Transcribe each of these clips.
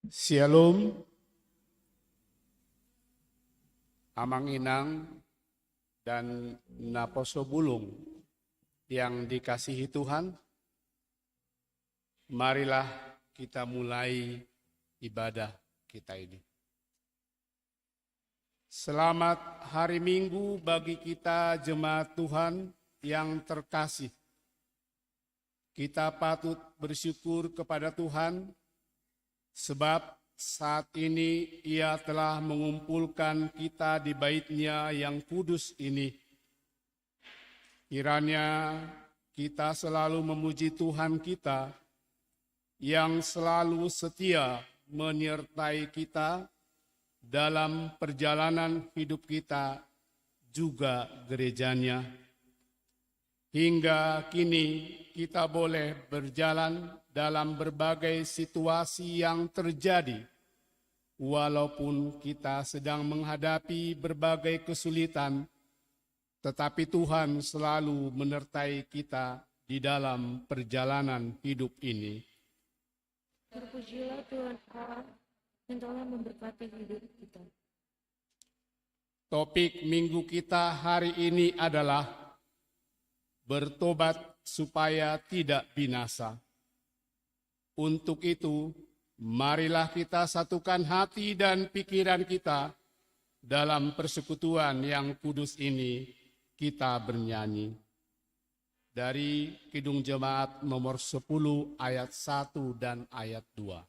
Shalom, Amang Inang dan Naposo Bulung yang dikasihi Tuhan, marilah kita mulai ibadah kita ini. Selamat hari Minggu bagi kita jemaat Tuhan yang terkasih. Kita patut bersyukur kepada Tuhan sebab saat ini Ia telah mengumpulkan kita di bait-Nya yang kudus ini. Kiranya kita selalu memuji Tuhan kita yang selalu setia menyertai kita dalam perjalanan hidup kita, juga gerejanya. Hingga kini kita boleh berjalan dalam berbagai situasi yang terjadi, walaupun kita sedang menghadapi berbagai kesulitan, tetapi Tuhan selalu menyertai kita di dalam perjalanan hidup ini. Terpujilah Tuhan Allah yang telah memberkati hidup kita. Topik minggu kita hari ini adalah bertobat supaya tidak binasa. Untuk itu, marilah kita satukan hati dan pikiran kita dalam persekutuan yang kudus ini. Kita bernyanyi dari Kidung Jemaat nomor 10 ayat 1 dan ayat 2.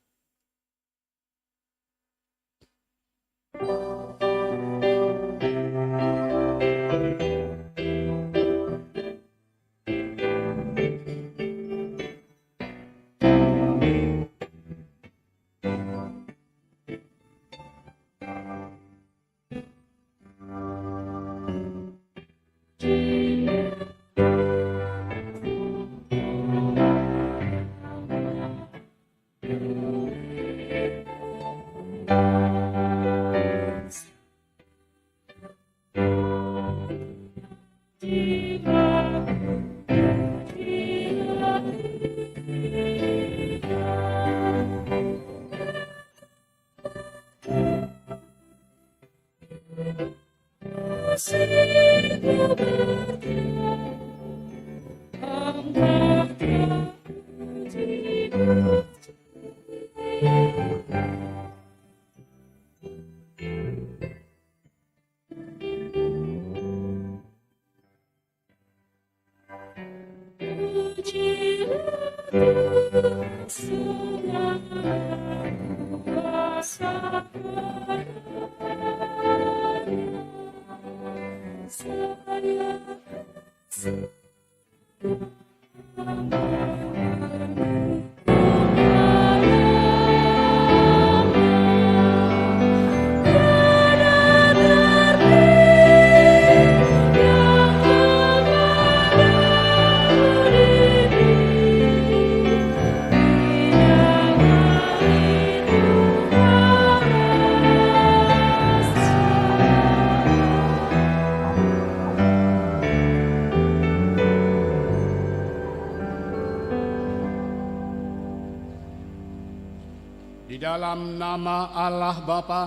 Dalam nama Allah Bapa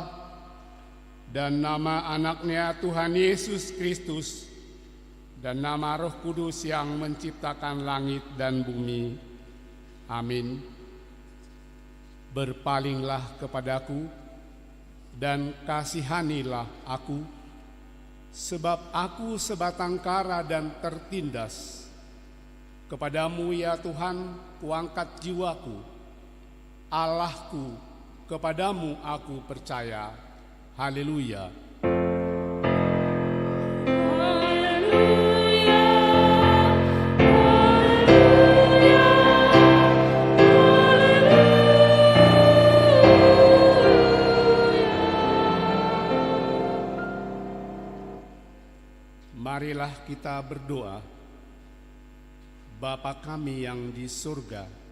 dan nama anaknya Tuhan Yesus Kristus dan nama Roh Kudus yang menciptakan langit dan bumi. Amin. Berpalinglah kepadaku dan kasihanilah aku, sebab aku sebatang kara dan tertindas. Kepadamu ya Tuhan, kuangkat jiwaku. Allahku, kepadamu aku percaya. Haleluya. Marilah kita berdoa. Bapa kami yang di surga,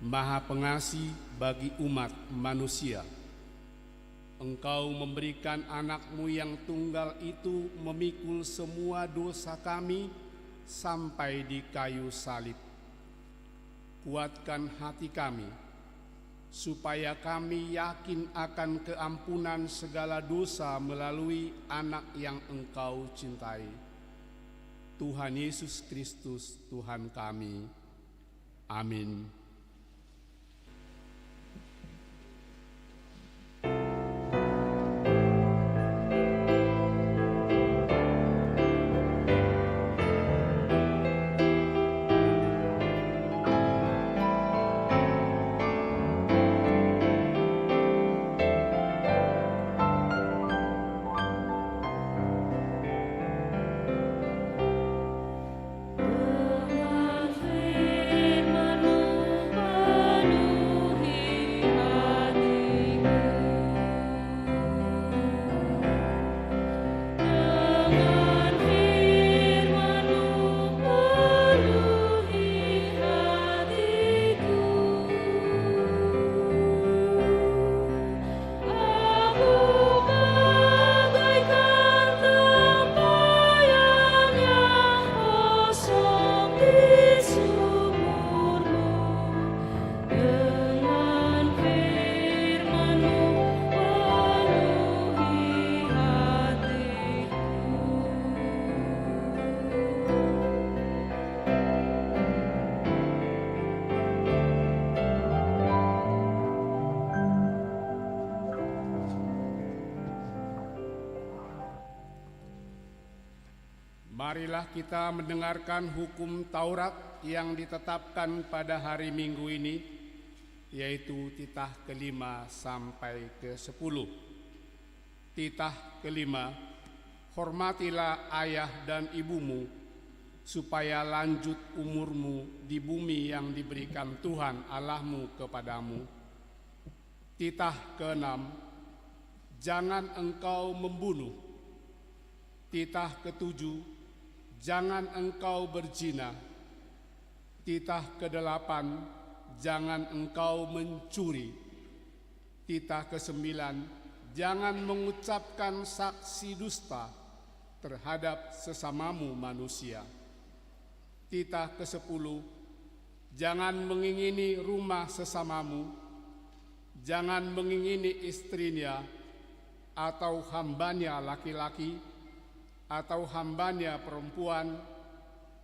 Maha Pengasih bagi umat manusia. Engkau memberikan anak-Mu yang tunggal itu memikul semua dosa kami sampai di kayu salib. Kuatkan hati kami supaya kami yakin akan keampunan segala dosa melalui Anak yang Engkau cintai, Tuhan Yesus Kristus Tuhan kami. Amin. Marilah kita mendengarkan hukum Taurat yang ditetapkan pada hari Minggu ini, yaitu titah ke-5 sampai ke-10. Titah ke-5, hormatilah ayah dan ibumu, supaya lanjut umurmu di bumi yang diberikan Tuhan Allahmu kepadamu. Titah ke-6, jangan engkau membunuh. Titah ke-7, jangan engkau berzina. Titah ke-8, jangan engkau mencuri. Titah ke-9, jangan mengucapkan saksi dusta terhadap sesamamu manusia. Titah ke-10, jangan mengingini rumah sesamamu, jangan mengingini istrinya, atau hambanya laki-laki, atau hambanya perempuan,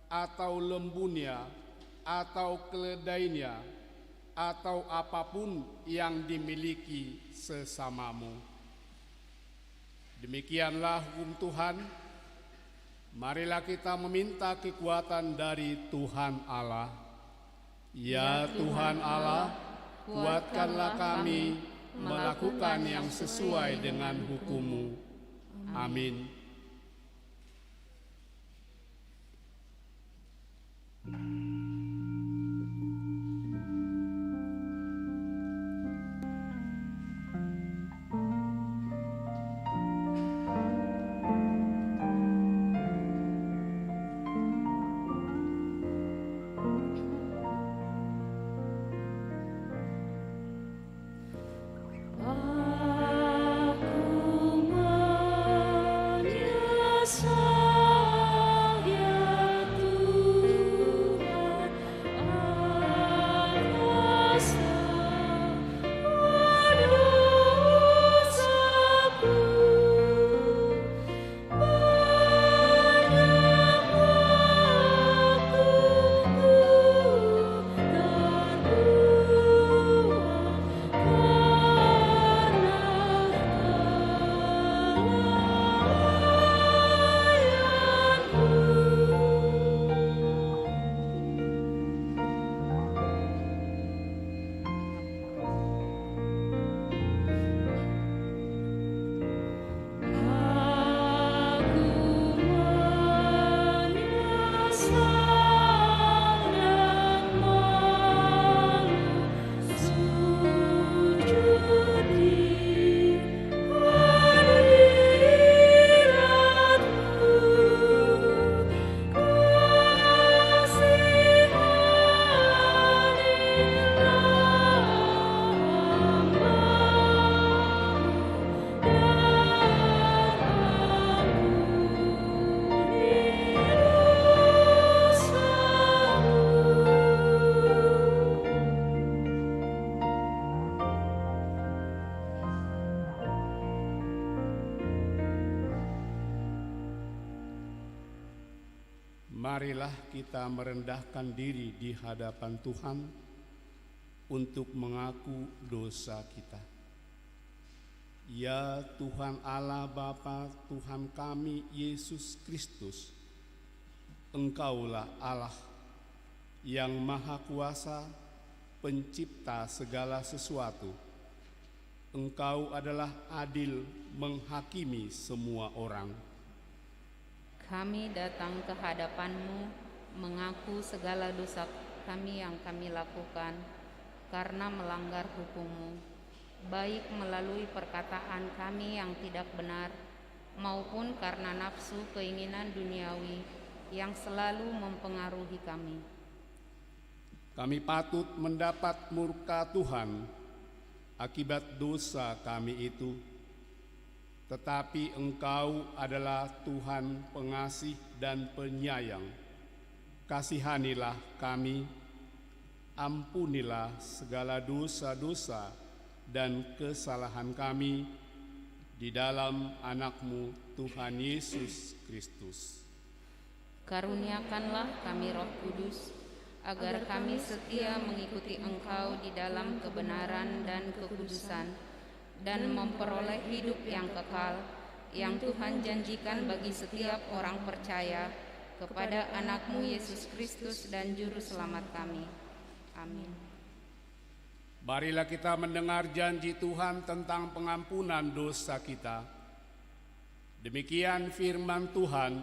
atau lembunya, atau keledainya, atau apapun yang dimiliki sesamamu. Demikianlah hukum Tuhan. Marilah kita meminta kekuatan dari Tuhan Allah. Ya Tuhan Allah, kuatkanlah kami melakukan yang sesuai dengan hukum-Mu. Amin. Aku Marilah kita merendahkan diri di hadapan Tuhan untuk mengaku dosa kita. Ya Tuhan Allah Bapa, Tuhan kami Yesus Kristus, Engkaulah Allah yang Maha Kuasa, Pencipta segala sesuatu. Engkau adalah adil menghakimi semua orang. Kami datang ke hadapan-Mu mengaku segala dosa kami yang kami lakukan karena melanggar hukum-Mu, baik melalui perkataan kami yang tidak benar maupun karena nafsu keinginan duniawi yang selalu mempengaruhi kami. Kami patut mendapat murka Tuhan akibat dosa kami itu, tetapi Engkau adalah Tuhan pengasih dan penyayang. Kasihanilah kami, ampunilah segala dosa-dosa dan kesalahan kami di dalam Anak-Mu Tuhan Yesus Kristus. Karuniakanlah kami Roh Kudus, agar kami setia mengikuti Engkau di dalam kebenaran dan kekudusan, dan memperoleh hidup yang kekal, yang Tuhan janjikan bagi setiap orang percaya, kepada Anak-Mu Yesus Kristus dan Juru Selamat kami. Amin. Marilah kita mendengar janji Tuhan tentang pengampunan dosa kita. Demikian firman Tuhan,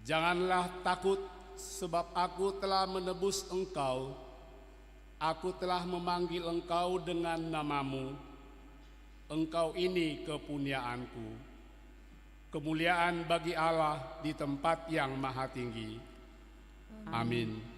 janganlah takut, sebab aku telah menebus engkau. Aku telah memanggil engkau dengan namamu. Engkau ini kepunyaanku. Kemuliaan bagi Allah di tempat yang maha tinggi. Amin.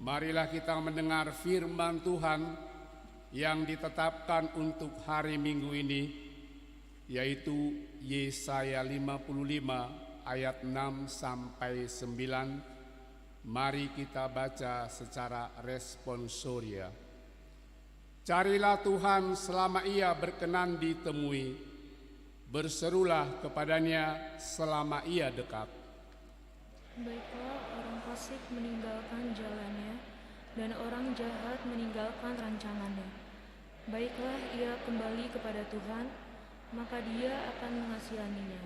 Marilah kita mendengar firman Tuhan yang ditetapkan untuk hari Minggu ini, yaitu Yesaya 55 ayat 6 sampai 9. Mari kita baca secara responsoria. Carilah Tuhan selama Ia berkenan ditemui, berserulah kepadanya selama Ia dekat. Baiklah, orang fasik meninggalkan jalannya, dan orang jahat meninggalkan rancangannya. Baiklah ia kembali kepada Tuhan, maka Dia akan mengasihaninya,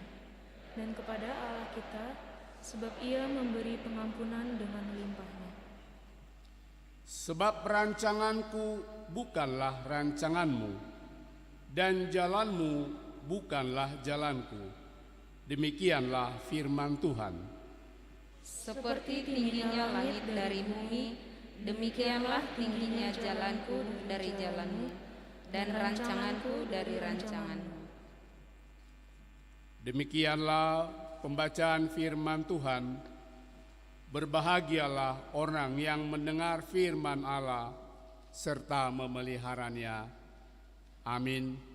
dan kepada Allah kita, sebab Ia memberi pengampunan dengan limpahnya. Sebab rancanganku bukanlah rancanganmu, dan jalanmu bukanlah jalanku. Demikianlah firman Tuhan. Seperti tingginya langit dari bumi, demikianlah tingginya jalanku dari jalanmu, dan rancanganku dari rancanganmu. Demikianlah pembacaan firman Tuhan. Berbahagialah orang yang mendengar firman Allah serta memeliharanya. Amin.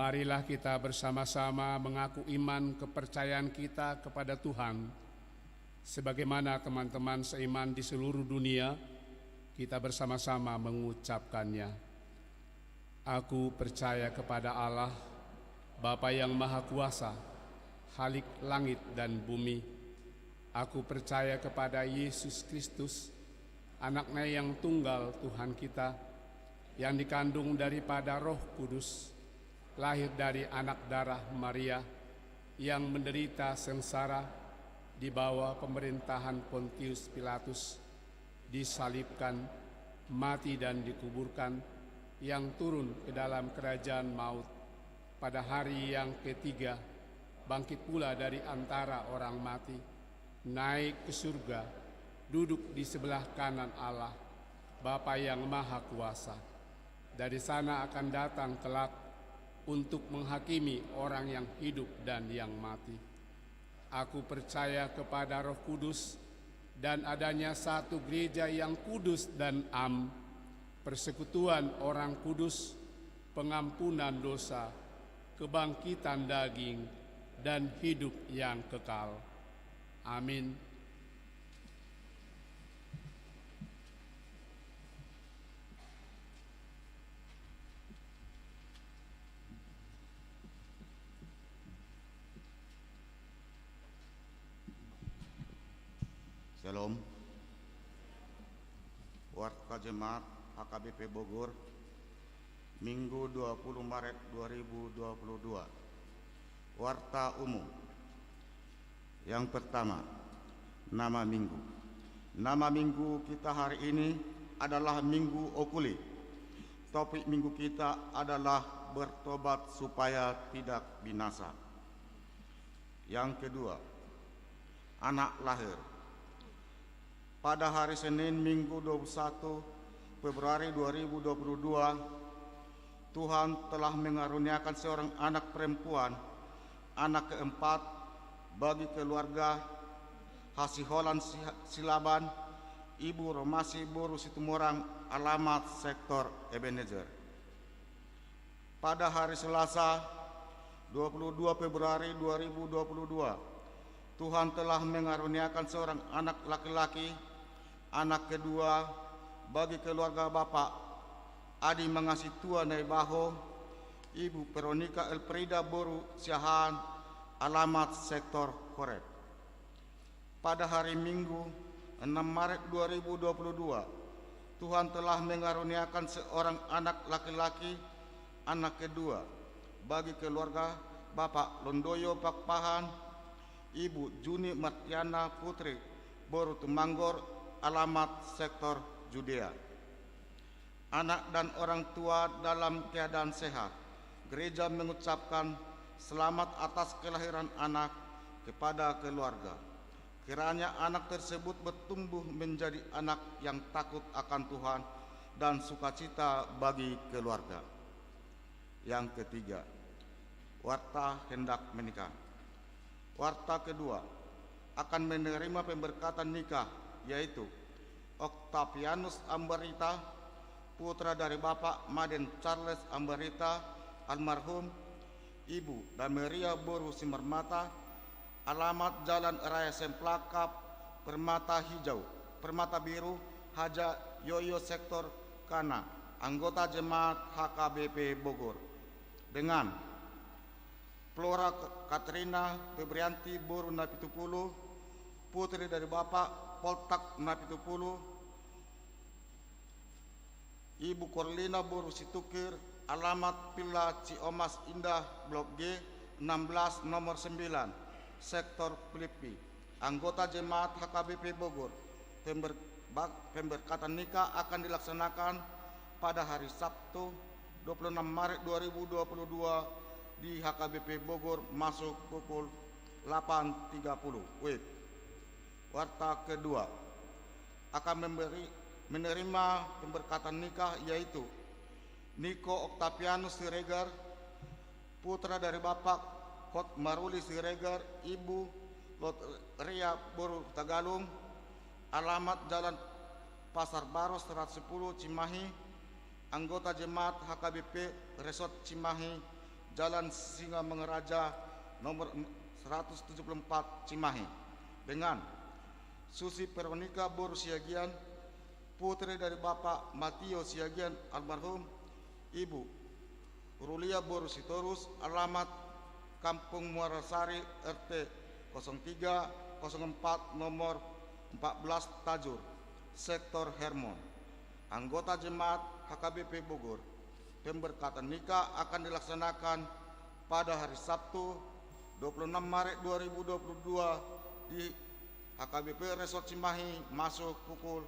Marilah kita bersama-sama mengaku iman kepercayaan kita kepada Tuhan. Sebagaimana teman-teman seiman di seluruh dunia, kita bersama-sama mengucapkannya. Aku percaya kepada Allah, Bapa yang Maha Kuasa, Khalik langit dan bumi. Aku percaya kepada Yesus Kristus, Anak-Nya yang tunggal Tuhan kita, yang dikandung daripada Roh Kudus, lahir dari anak darah Maria, yang menderita sengsara di bawah pemerintahan Pontius Pilatus, disalibkan, mati dan dikuburkan, yang turun ke dalam kerajaan maut, pada hari yang ketiga bangkit pula dari antara orang mati, naik ke surga, duduk di sebelah kanan Allah, Bapa yang Maha Kuasa. Dari sana akan datang kelak untuk menghakimi orang yang hidup dan yang mati. Aku percaya kepada Roh Kudus dan adanya satu gereja yang kudus dan am, persekutuan orang kudus, pengampunan dosa, kebangkitan daging, dan hidup yang kekal. Amin. Shalom. Warta Jemaat HKBP Bogor, Minggu 20 Maret 2022. Warta umum. Yang pertama, nama minggu. Nama minggu kita hari ini adalah Minggu Okuli. Topik minggu kita adalah bertobat supaya tidak binasa. Yang kedua, anak lahir. Pada hari Senin Minggu 21 Februari 2022, Tuhan telah mengaruniakan seorang anak perempuan, anak keempat bagi keluarga Hasiholan Silaban, Ibu Romasi Boru Situmorang, alamat sektor Ebenezer. Pada hari Selasa 22 Februari 2022, Tuhan telah mengaruniakan seorang anak laki-laki, anak kedua bagi keluarga Bapak Adi Mengasi Tua Naibaho, Ibu Veronica Elfrida Boru Siahan, alamat sektor Korek. Pada hari Minggu 6 Maret 2022, Tuhan telah mengaruniakan seorang anak laki-laki, anak kedua bagi keluarga Bapak Londoyo Pakpahan, Ibu Juni Martiana Putri Boru Temanggor, alamat sektor Judea. Anak dan orang tua dalam keadaan sehat, gereja mengucapkan selamat atas kelahiran anak kepada keluarga. Kiranya anak tersebut bertumbuh menjadi anak yang takut akan Tuhan dan sukacita bagi keluarga. Yang ketiga, warta hendak menikah. Warta kedua akan menerima pemberkatan nikah, yaitu Octavianus Ambarita, putra dari Bapak Maden Charles Ambarita, almarhum Ibu Dameria Boru Simarmata, alamat Jalan Raya Semplakap, Permata Hijau, Permata Biru, Haja Yoyo Sektor Kana, anggota jemaat HKBP Bogor, dengan Flora Katrina Febrianti Boru Napitupulu, putri dari Bapak Poltak Napitupulu, Ibu Korlina Boru Situkir, alamat Villa Ciomas Indah Blok G 16 nomor 9, Sektor Filipi, anggota jemaat HKBP Bogor. Pemberkatan nikah akan dilaksanakan pada hari Sabtu 26 Maret 2022 di HKBP Bogor masuk pukul 8.30 WIB. Warta kedua akan menerima pemberkatan nikah, yaitu Niko Octavianus Siregar, putra dari Bapak Kot Maruli Siregar, Ibu Lot Ria Boru Tagalung, alamat Jalan Pasar Baros 110 Cimahi, anggota jemaat HKBP Resort Cimahi, Jalan Singa Mengeraja nomor 174 Cimahi, dengan Susi Veronica Boru Siagian, putri dari Bapak Matio Siagian, almarhum Ibu Rulia Boru Sitorus, alamat Kampung Muarasari RT 0304 nomor 14 Tajur, Sektor Hermon, anggota jemaat HKBP Bogor. Pemberkatan nikah akan dilaksanakan pada hari Sabtu 26 Maret 2022 di HKBP Resort Cimahi masuk pukul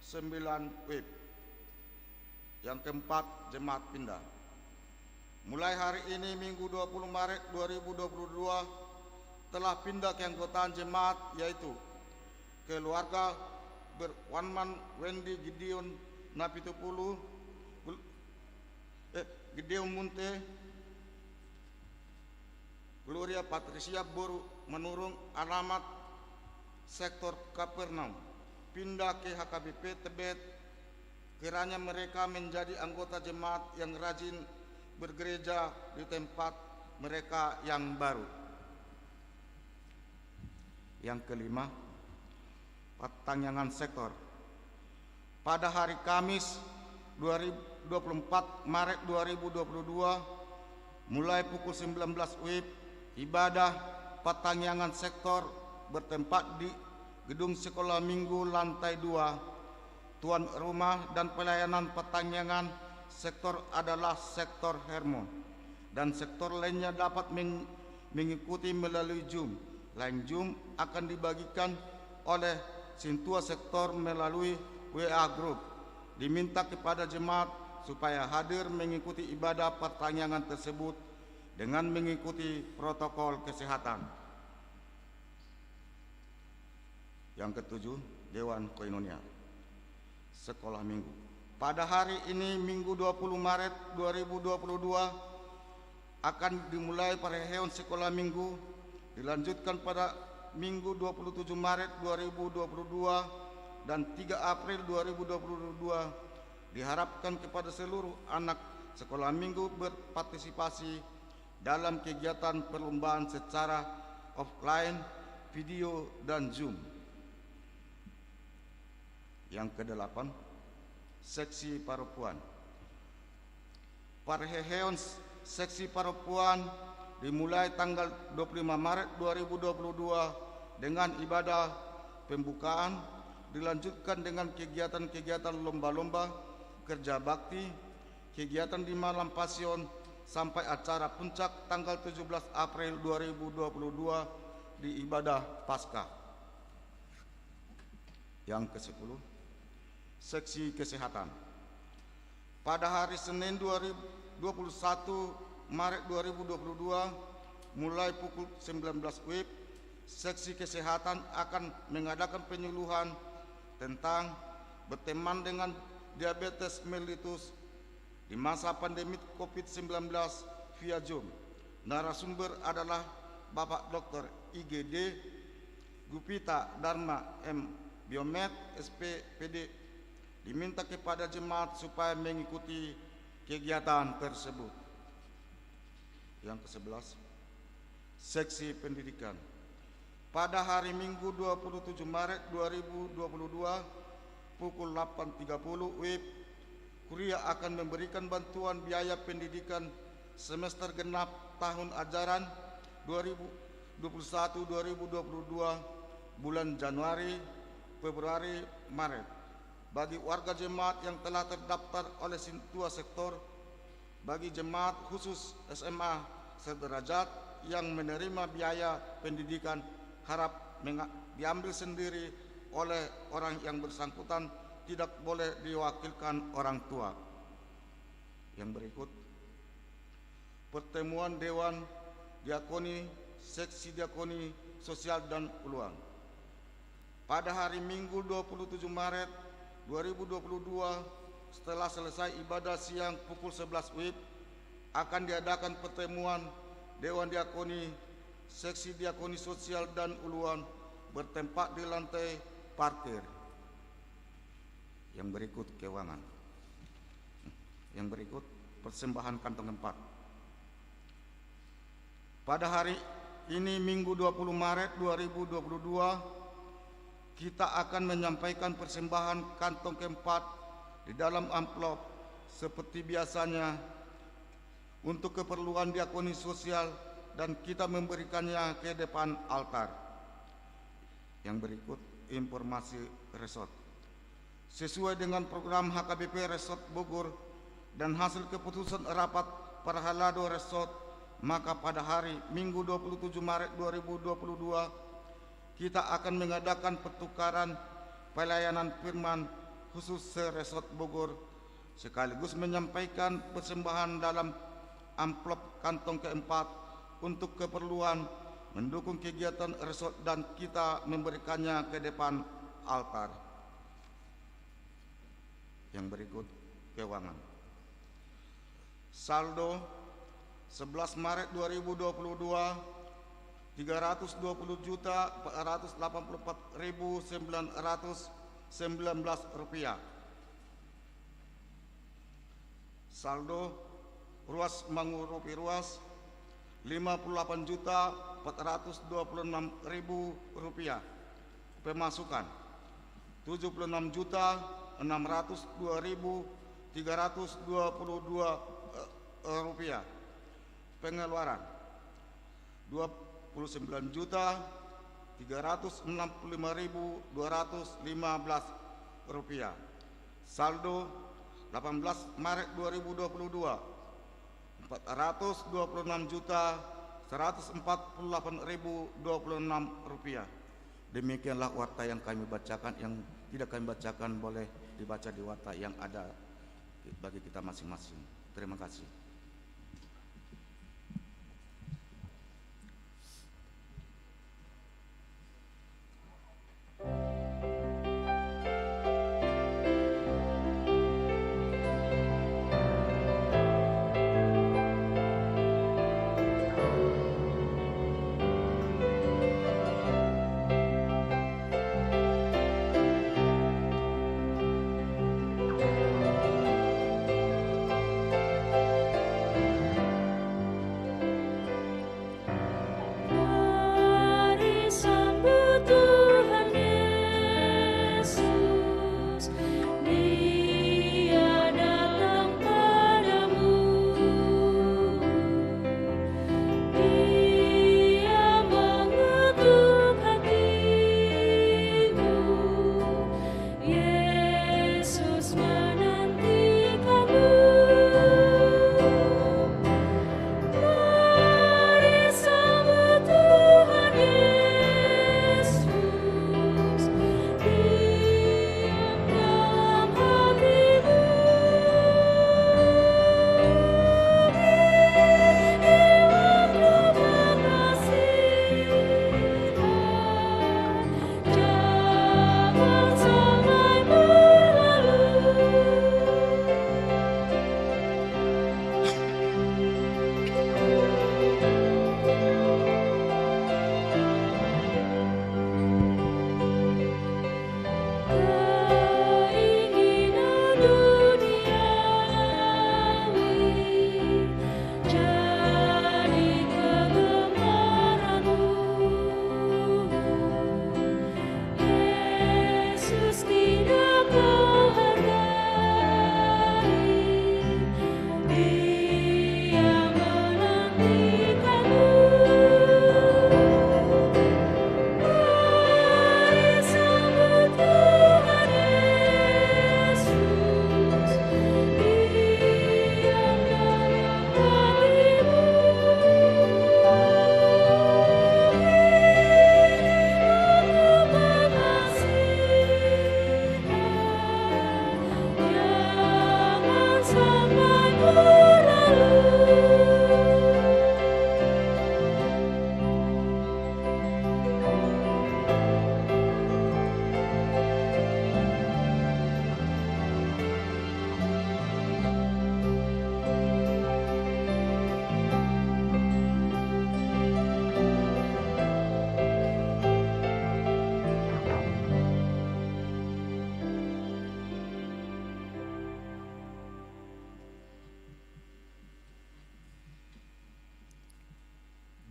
9 WIB. Yang keempat, jemaat pindah. Mulai hari ini Minggu 20 Maret 2022 telah pindah keanggotaan jemaat, yaitu keluarga Berwanman Wendy Gideon Napitupulu, Gideon Munte, Gloria Patricia Boru Menurung, alamat Sektor Kapernaum, pindah ke HKBP Tebet. Kiranya mereka menjadi anggota jemaat yang rajin bergereja di tempat mereka yang baru. Yang kelima, pertanyaan sektor. Pada hari Kamis 24 Maret 2022 mulai pukul 19 WIB, ibadah pertanyaan sektor bertempat di Gedung Sekolah Minggu lantai 2. Tuan rumah dan pelayanan pertanyaan sektor adalah Sektor Hermon, dan sektor lainnya dapat mengikuti melalui Zoom. Lain Zoom akan dibagikan oleh Sintua Sektor melalui WA Group. Diminta kepada jemaat supaya hadir mengikuti ibadah pertanyaan tersebut dengan mengikuti protokol kesehatan. Yang ketujuh, Dewan Koinonia Sekolah Minggu. Pada hari ini Minggu 20 Maret 2022 akan dimulai perayaan Sekolah Minggu, dilanjutkan pada Minggu 27 Maret 2022 dan 3 April 2022. Diharapkan kepada seluruh anak sekolah minggu berpartisipasi dalam kegiatan perlombaan secara offline, video, dan Zoom. Yang kedelapan, seksi perempuan. Perayaan seksi perempuan dimulai tanggal 25 Maret 2022 dengan ibadah pembukaan, dilanjutkan dengan kegiatan-kegiatan lomba-lomba, kerja bakti, kegiatan di malam pasion, sampai acara puncak tanggal 17 April 2022 di ibadah Paskah. Yang ke-10, seksi kesehatan. Pada hari Senin 21 Maret 2022 mulai pukul 19 WIB, seksi kesehatan akan mengadakan penyuluhan tentang berteman dengan diabetes mellitus di masa pandemi COVID-19 via Zoom. Narasumber adalah Bapak Dr. IGD Gupita Dharma M. Biomed SPPD. Diminta kepada jemaat supaya mengikuti kegiatan tersebut. Yang ke-11, seksi pendidikan. Pada hari Minggu 27 Maret 2022 pukul 8.30 WIB, Kuria akan memberikan bantuan biaya pendidikan semester genap tahun ajaran 2021-2022 bulan Januari, Februari, Maret bagi warga jemaat yang telah terdaftar oleh dua sektor. Bagi jemaat khusus SMA sederajat yang menerima biaya pendidikan harap diambil sendiri oleh orang yang bersangkutan, tidak boleh diwakilkan orang tua. Yang berikut, pertemuan Dewan Diakoni, Seksi Diakoni Sosial dan Uluan. Pada hari Minggu 27 Maret 2022 setelah selesai ibadah siang pukul 11 WIB akan diadakan pertemuan Dewan Diakoni, Seksi Diakoni Sosial dan Uluan bertempat di lantai parkir. Yang berikut keuangan. Yang berikut persembahan kantong 4. Pada hari ini Minggu 20 Maret 2022 kita akan menyampaikan persembahan kantong keempat di dalam amplop seperti biasanya untuk keperluan diakoni sosial, dan kita memberikannya ke depan altar. Yang berikut informasi resort. Sesuai dengan program HKBP Resort Bogor dan hasil keputusan rapat Parhalado Resort, maka pada hari Minggu 27 Maret 2022 kita akan mengadakan pertukaran pelayanan firman khusus se-Resort Bogor sekaligus menyampaikan persembahan dalam amplop kantong keempat untuk keperluan mendukung kegiatan resort, dan kita memberikannya ke depan altar. Yang berikut keuangan. Saldo 11 Maret 2022 320.484.919 rupiah. Saldo ruas mengurupi ruas 58.426.000 rupiah. Pemasukan 76.602.322 rupiah. Pengeluaran 29.365.215 rupiah. Saldo 18 Maret 2022 426.148.026 rupiah. Demikianlah warta yang kami bacakan. Yang tidak kami bacakan boleh dibaca di warta yang ada bagi kita masing-masing. Terima kasih.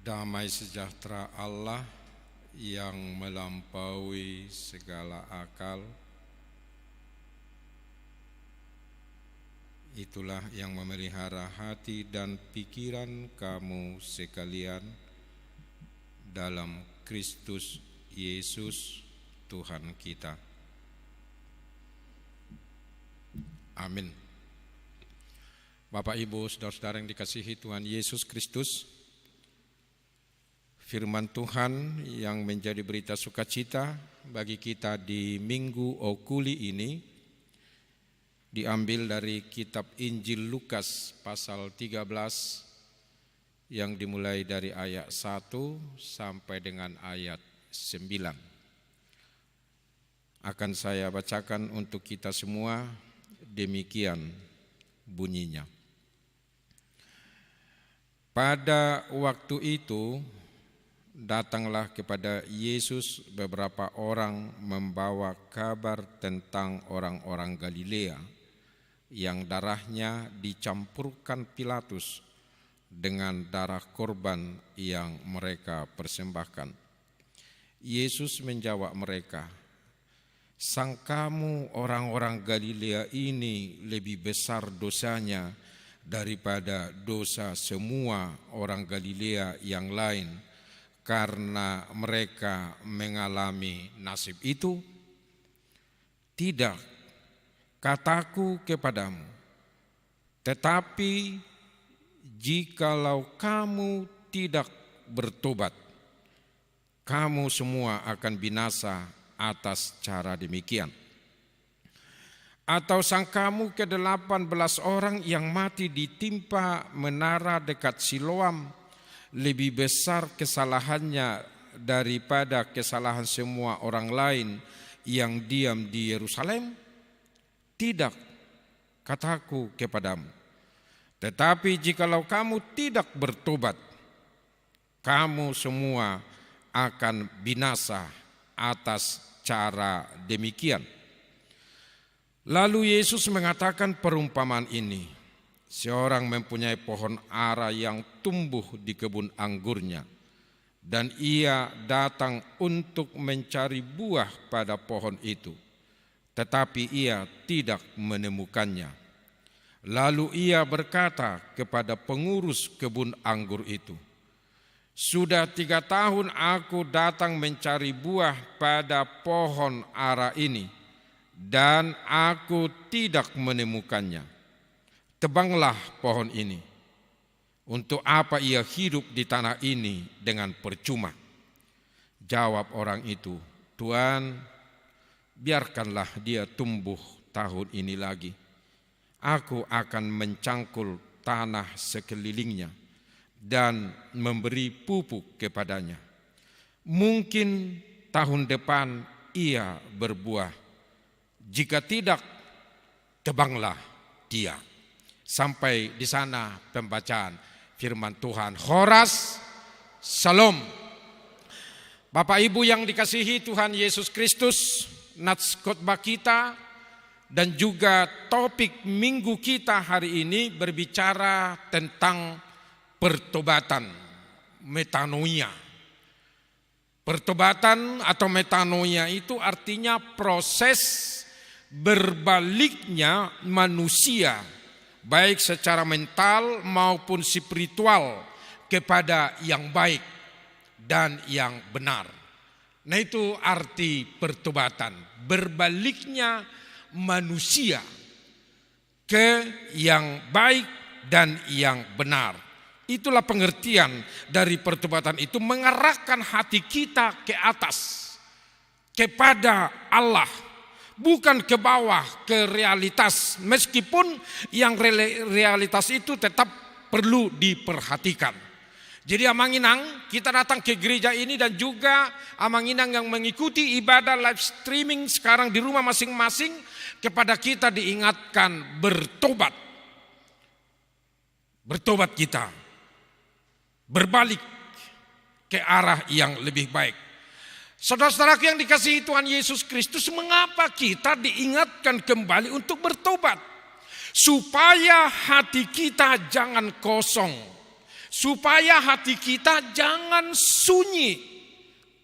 Damai sejahtera Allah yang melampaui segala akal, itulah yang memelihara hati dan pikiran kamu sekalian dalam Kristus Yesus Tuhan kita. Amin. Bapak, Ibu, saudara-saudara yang dikasihi Tuhan Yesus Kristus, firman Tuhan yang menjadi berita sukacita bagi kita di Minggu Okuli ini diambil dari kitab Injil Lukas pasal 13 yang dimulai dari ayat 1 sampai dengan ayat 9. Akan saya bacakan untuk kita semua, demikian bunyinya. Pada waktu itu datanglah kepada Yesus beberapa orang membawa kabar tentang orang-orang Galilea yang darahnya dicampurkan Pilatus dengan darah korban yang mereka persembahkan. Yesus menjawab mereka, "Sangkamu orang-orang Galilea ini lebih besar dosanya daripada dosa semua orang Galilea yang lain karena mereka mengalami nasib itu? Tidak, kataku kepadamu, tetapi jikalau kamu tidak bertobat, kamu semua akan binasa atas cara demikian. Atau sangkamu ke-18 orang yang mati ditimpa menara dekat Siloam lebih besar kesalahannya daripada kesalahan semua orang lain yang diam di Yerusalem? Tidak, kataku kepadamu. Tetapi jikalau kamu tidak bertobat, kamu semua akan binasa atas cara demikian." Lalu Yesus mengatakan perumpamaan ini. Seorang mempunyai pohon ara yang tumbuh di kebun anggurnya, dan ia datang untuk mencari buah pada pohon itu, tetapi ia tidak menemukannya. Lalu ia berkata kepada pengurus kebun anggur itu, "Sudah 3 tahun aku datang mencari buah pada pohon ara ini, dan aku tidak menemukannya. Tebanglah pohon ini. Untuk apa ia hidup di tanah ini dengan percuma?" Jawab orang itu, "Tuan, biarkanlah dia tumbuh tahun ini lagi. Aku akan mencangkul tanah sekelilingnya dan memberi pupuk kepadanya. Mungkin tahun depan ia berbuah. Jika tidak, tebanglah dia." Sampai di sana pembacaan firman Tuhan. Horas, Salam. Bapak Ibu yang dikasihi Tuhan Yesus Kristus, nats khotbah kita dan juga topik minggu kita hari ini berbicara tentang pertobatan, metanoia. Pertobatan atau metanoia itu artinya proses berbaliknya manusia, baik secara mental maupun spiritual, kepada yang baik dan yang benar. Nah, itu arti pertobatan, berbaliknya manusia ke yang baik dan yang benar. Itulah pengertian dari pertobatan itu, mengarahkan hati kita ke atas, kepada Allah, bukan ke bawah, ke realitas. Meskipun yang realitas itu tetap perlu diperhatikan. Jadi Amanginang, kita datang ke gereja ini dan juga Amanginang yang mengikuti ibadah live streaming sekarang di rumah masing-masing, kepada kita diingatkan bertobat. Bertobat kita, berbalik ke arah yang lebih baik. Saudara-saudaraku yang dikasihi Tuhan Yesus Kristus, mengapa kita diingatkan kembali untuk bertobat? Supaya hati kita jangan kosong, supaya hati kita jangan sunyi.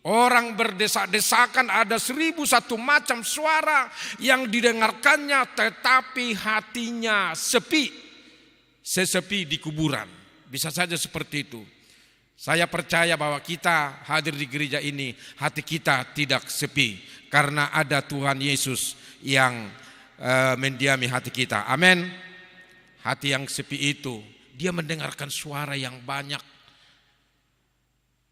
Orang berdesak-desakan, ada 1001 macam suara yang didengarkannya, tetapi hatinya sepi, sesepi di kuburan. Bisa saja seperti itu. Saya percaya bahwa kita hadir di gereja ini, hati kita tidak sepi, karena ada Tuhan Yesus yang mendiami hati kita. Amin. Hati yang sepi itu, dia mendengarkan suara yang banyak.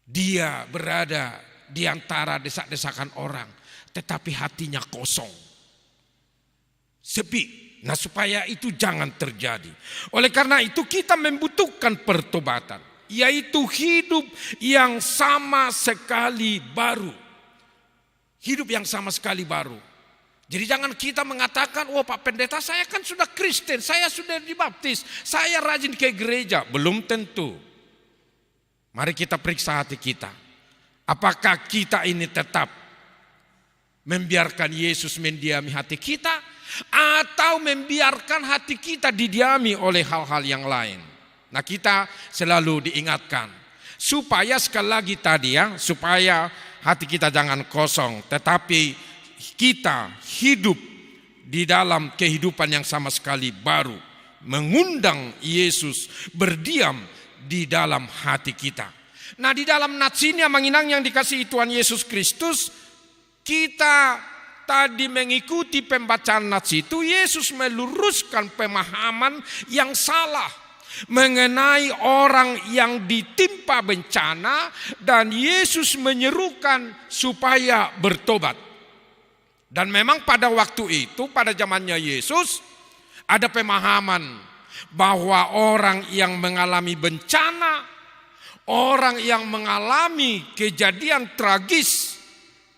Dia berada di antara desak-desakan orang, tetapi hatinya kosong, sepi. Nah, supaya itu jangan terjadi. Oleh karena itu kita membutuhkan pertobatan, yaitu hidup yang sama sekali baru. Hidup yang sama sekali baru. Jadi jangan kita mengatakan, oh Pak Pendeta, saya kan sudah Kristen, saya sudah dibaptis, saya rajin ke gereja. Belum tentu. Mari kita periksa hati kita. Apakah kita ini tetap membiarkan Yesus mendiami hati kita, atau membiarkan hati kita didiami oleh hal-hal yang lain? Nah, kita selalu diingatkan supaya sekali lagi tadi ya, supaya hati kita jangan kosong, tetapi kita hidup di dalam kehidupan yang sama sekali baru, mengundang Yesus berdiam di dalam hati kita. Nah, di dalam nats ini yang menginang yang dikasihi Tuhan Yesus Kristus, kita tadi mengikuti pembacaan nats itu, Yesus meluruskan pemahaman yang salah mengenai orang yang ditimpa bencana, dan Yesus menyerukan supaya bertobat. Dan memang pada waktu itu, pada zamannya Yesus, ada pemahaman bahwa orang yang mengalami bencana, orang yang mengalami kejadian tragis,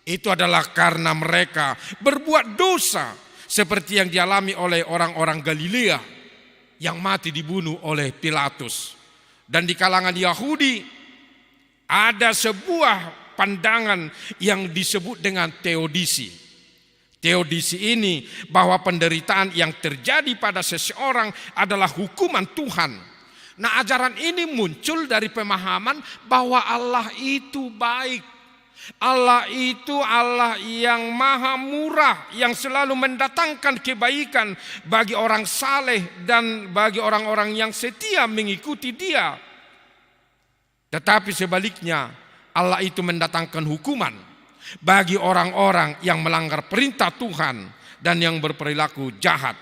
itu adalah karena mereka berbuat dosa, seperti yang dialami oleh orang-orang Galilea yang mati dibunuh oleh Pilatus. Dan di kalangan Yahudi ada sebuah pandangan yang disebut dengan teodisi. Teodisi ini bahwa penderitaan yang terjadi pada seseorang adalah hukuman Tuhan. Nah, ajaran ini muncul dari pemahaman bahwa Allah itu baik. Allah itu Allah yang maha murah, yang selalu mendatangkan kebaikan bagi orang saleh dan bagi orang-orang yang setia mengikuti Dia. Tetapi sebaliknya, Allah itu mendatangkan hukuman bagi orang-orang yang melanggar perintah Tuhan dan yang berperilaku jahat.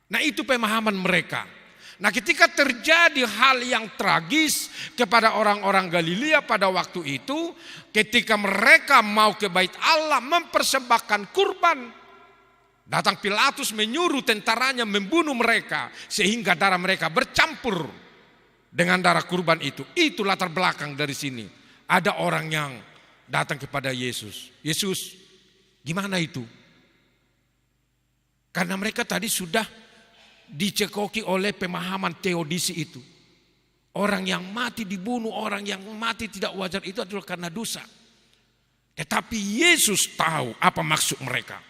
Nah, itu pemahaman mereka. Nah, ketika terjadi hal yang tragis kepada orang-orang Galilea pada waktu itu, ketika mereka mau ke bait Allah mempersembahkan kurban, datang Pilatus menyuruh tentaranya membunuh mereka, sehingga darah mereka bercampur dengan darah kurban itu. Itu latar belakang dari sini. Ada orang yang datang kepada Yesus. Yesus, gimana itu? Karena mereka tadi sudah dicekoki oleh pemahaman teodisi itu. Orang yang mati dibunuh, orang yang mati tidak wajar itu adalah karena dosa. Tetapi Yesus tahu apa maksud mereka,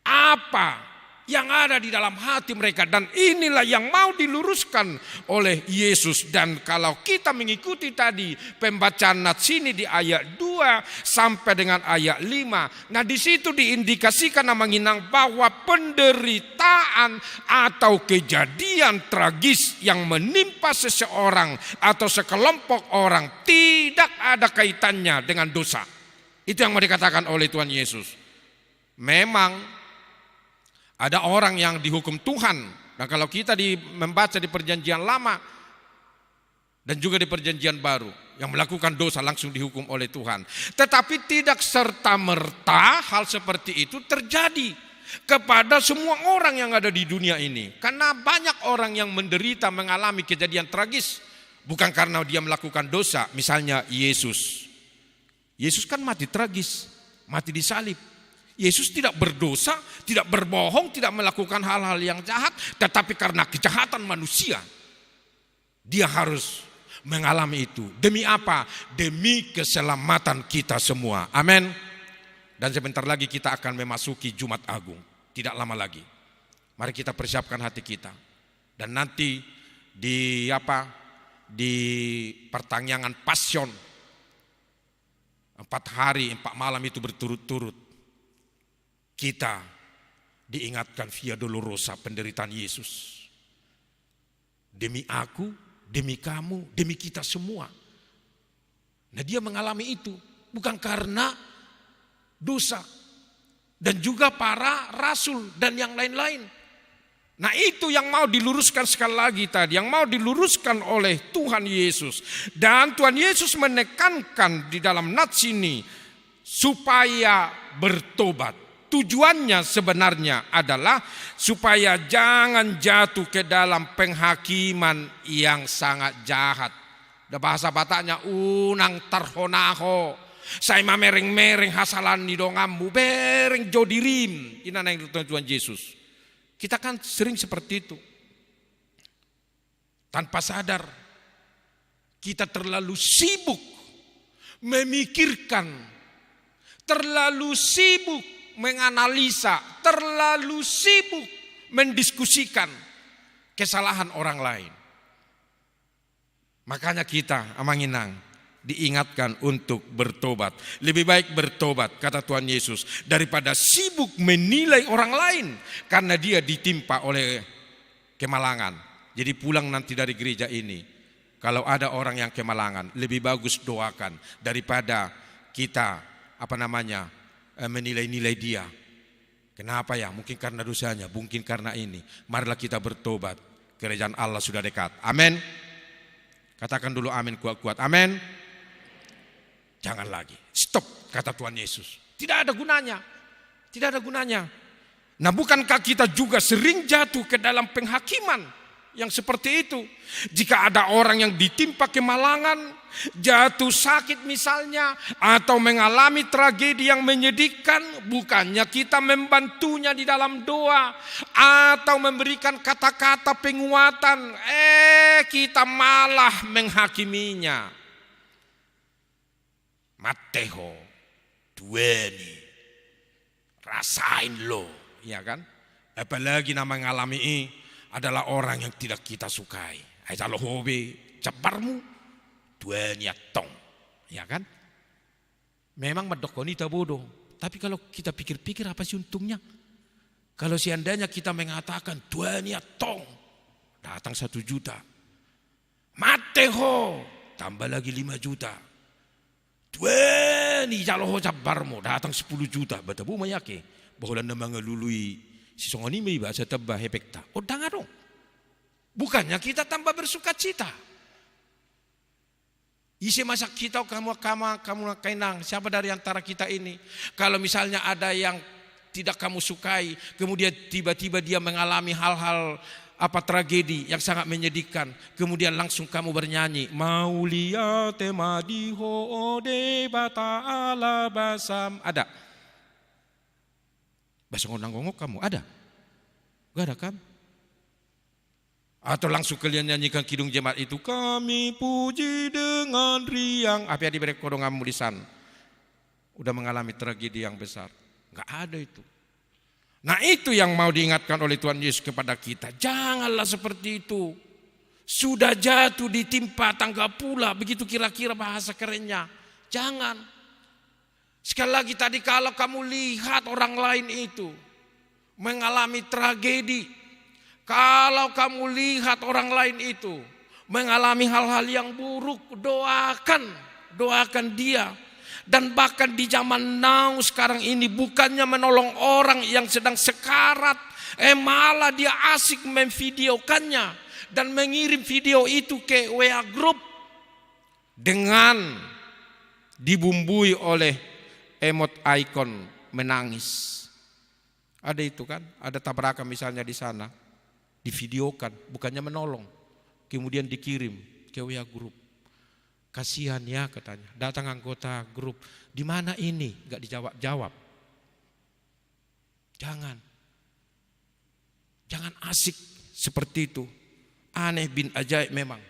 apa yang ada di dalam hati mereka, dan inilah yang mau diluruskan oleh Yesus. Dan kalau kita mengikuti tadi pembacaan nats ini di ayat 2 sampai dengan ayat 5, nah di situ diindikasikan menginang bahwa penderitaan atau kejadian tragis yang menimpa seseorang atau sekelompok orang tidak ada kaitannya dengan dosa. Itu yang mau dikatakan oleh Tuhan Yesus. Memang ada orang yang dihukum Tuhan. Nah, kalau kita membaca di perjanjian lama dan juga di perjanjian baru, yang melakukan dosa langsung dihukum oleh Tuhan. Tetapi tidak serta-merta hal seperti itu terjadi kepada semua orang yang ada di dunia ini. Karena banyak orang yang menderita, mengalami kejadian tragis, bukan karena dia melakukan dosa. Misalnya Yesus. Yesus kan mati tragis, mati disalib. Yesus tidak berdosa, tidak berbohong, tidak melakukan hal-hal yang jahat, tetapi karena kejahatan manusia, dia harus mengalami itu. Demi apa? Demi keselamatan kita semua. Amin. Dan sebentar lagi kita akan memasuki Jumat Agung. Tidak lama lagi. Mari kita persiapkan hati kita. Dan nanti di di pertanggungan Pasion. 4 hari 4 malam itu berturut-turut kita diingatkan via dolorosa penderitaan Yesus. Demi aku, demi kamu, demi kita semua. Nah, dia mengalami itu bukan karena dosa. Dan juga para rasul dan yang lain-lain. Nah, itu yang mau diluruskan sekali lagi tadi, yang mau diluruskan oleh Tuhan Yesus. Dan Tuhan Yesus menekankan di dalam nats ini supaya bertobat. Tujuannya sebenarnya adalah supaya jangan jatuh ke dalam penghakiman yang sangat jahat. Da bahasa Bataknya unang tarhonaho. Saya mereng-mereng hasalan di dongammu bereng jodirim. Ini yang Tuhan Yesus. Kita kan sering seperti itu. Tanpa sadar. Kita terlalu sibuk memikirkan. Terlalu sibuk menganalisa. Terlalu sibuk mendiskusikan kesalahan orang lain. Makanya kita, Amanginang, diingatkan untuk bertobat. Lebih baik bertobat, kata Tuhan Yesus, daripada sibuk menilai orang lain karena dia ditimpa oleh kemalangan. Jadi pulang nanti dari gereja ini, kalau ada orang yang kemalangan, lebih bagus doakan daripada kita menilai-nilai dia. Kenapa ya? Mungkin karena dosanya, mungkin karena ini. Marilah kita bertobat. Kerajaan Allah sudah dekat. Amin. Katakan dulu amin kuat-kuat. Amin. Jangan lagi. Stop, kata Tuhan Yesus. Tidak ada gunanya. Tidak ada gunanya. Nah, bukankah kita juga sering jatuh ke dalam penghakiman yang seperti itu? Jika ada orang yang ditimpa kemalangan, jatuh sakit misalnya, atau mengalami tragedi yang menyedihkan, bukannya kita membantunya di dalam doa atau memberikan kata-kata penguatan, kita malah menghakiminya. Mateho, dueni, rasain lo, ya kan? Apalagi nama mengalami ini adalah orang yang tidak kita sukai. Ayo hobi, ceparmu, dueni tong, ya kan? Memang medokoni tak bodoh, tapi kalau kita pikir-pikir apa sih untungnya? Kalau seandainya kita mengatakan dueni tong, datang 1 juta, mateho, tambah lagi 5 juta. Dueni jaloho cabarmu datang 10 juta. Batabu mayake bahwa anda mengelului si songoni may bahasa tebah hepekta. Oh dong. Bukannya kita tambah bersuka cita. Isi masa kita kamu kainang. Siapa dari antara kita ini? Kalau misalnya ada yang tidak kamu sukai, kemudian tiba-tiba dia mengalami hal-hal tragedi yang sangat menyedihkan, kemudian langsung kamu bernyanyi Maulia temadiho ode bata ala basam. Ada? Bahasa ngonang-ngongok kamu ada? Gak ada kan? Atau langsung kalian nyanyikan kidung jemaat itu, kami puji dengan riang. Apa yang diberi kodongamu di sana? Udah mengalami tragedi yang besar. Gak ada itu. Nah, itu yang mau diingatkan oleh Tuhan Yesus kepada kita. Janganlah seperti itu. Sudah jatuh ditimpa tangga pula. Begitu kira-kira bahasa kerennya. Jangan. Sekali lagi tadi, kalau kamu lihat orang lain itu mengalami tragedi. Kalau kamu lihat orang lain itu mengalami hal-hal yang buruk, doakan dia. Dan bahkan di zaman now sekarang ini, bukannya menolong orang yang sedang sekarat, malah dia asik memvideokannya dan mengirim video itu ke WA group dengan dibumbui oleh emot icon menangis. Ada itu kan, ada tabrakan misalnya di sana, divideokan, bukannya menolong, kemudian dikirim ke WA group. Kasihan ya katanya, datang anggota grup, di mana ini? Gak dijawab-jawab. Jangan asik seperti itu. Aneh bin ajaib memang.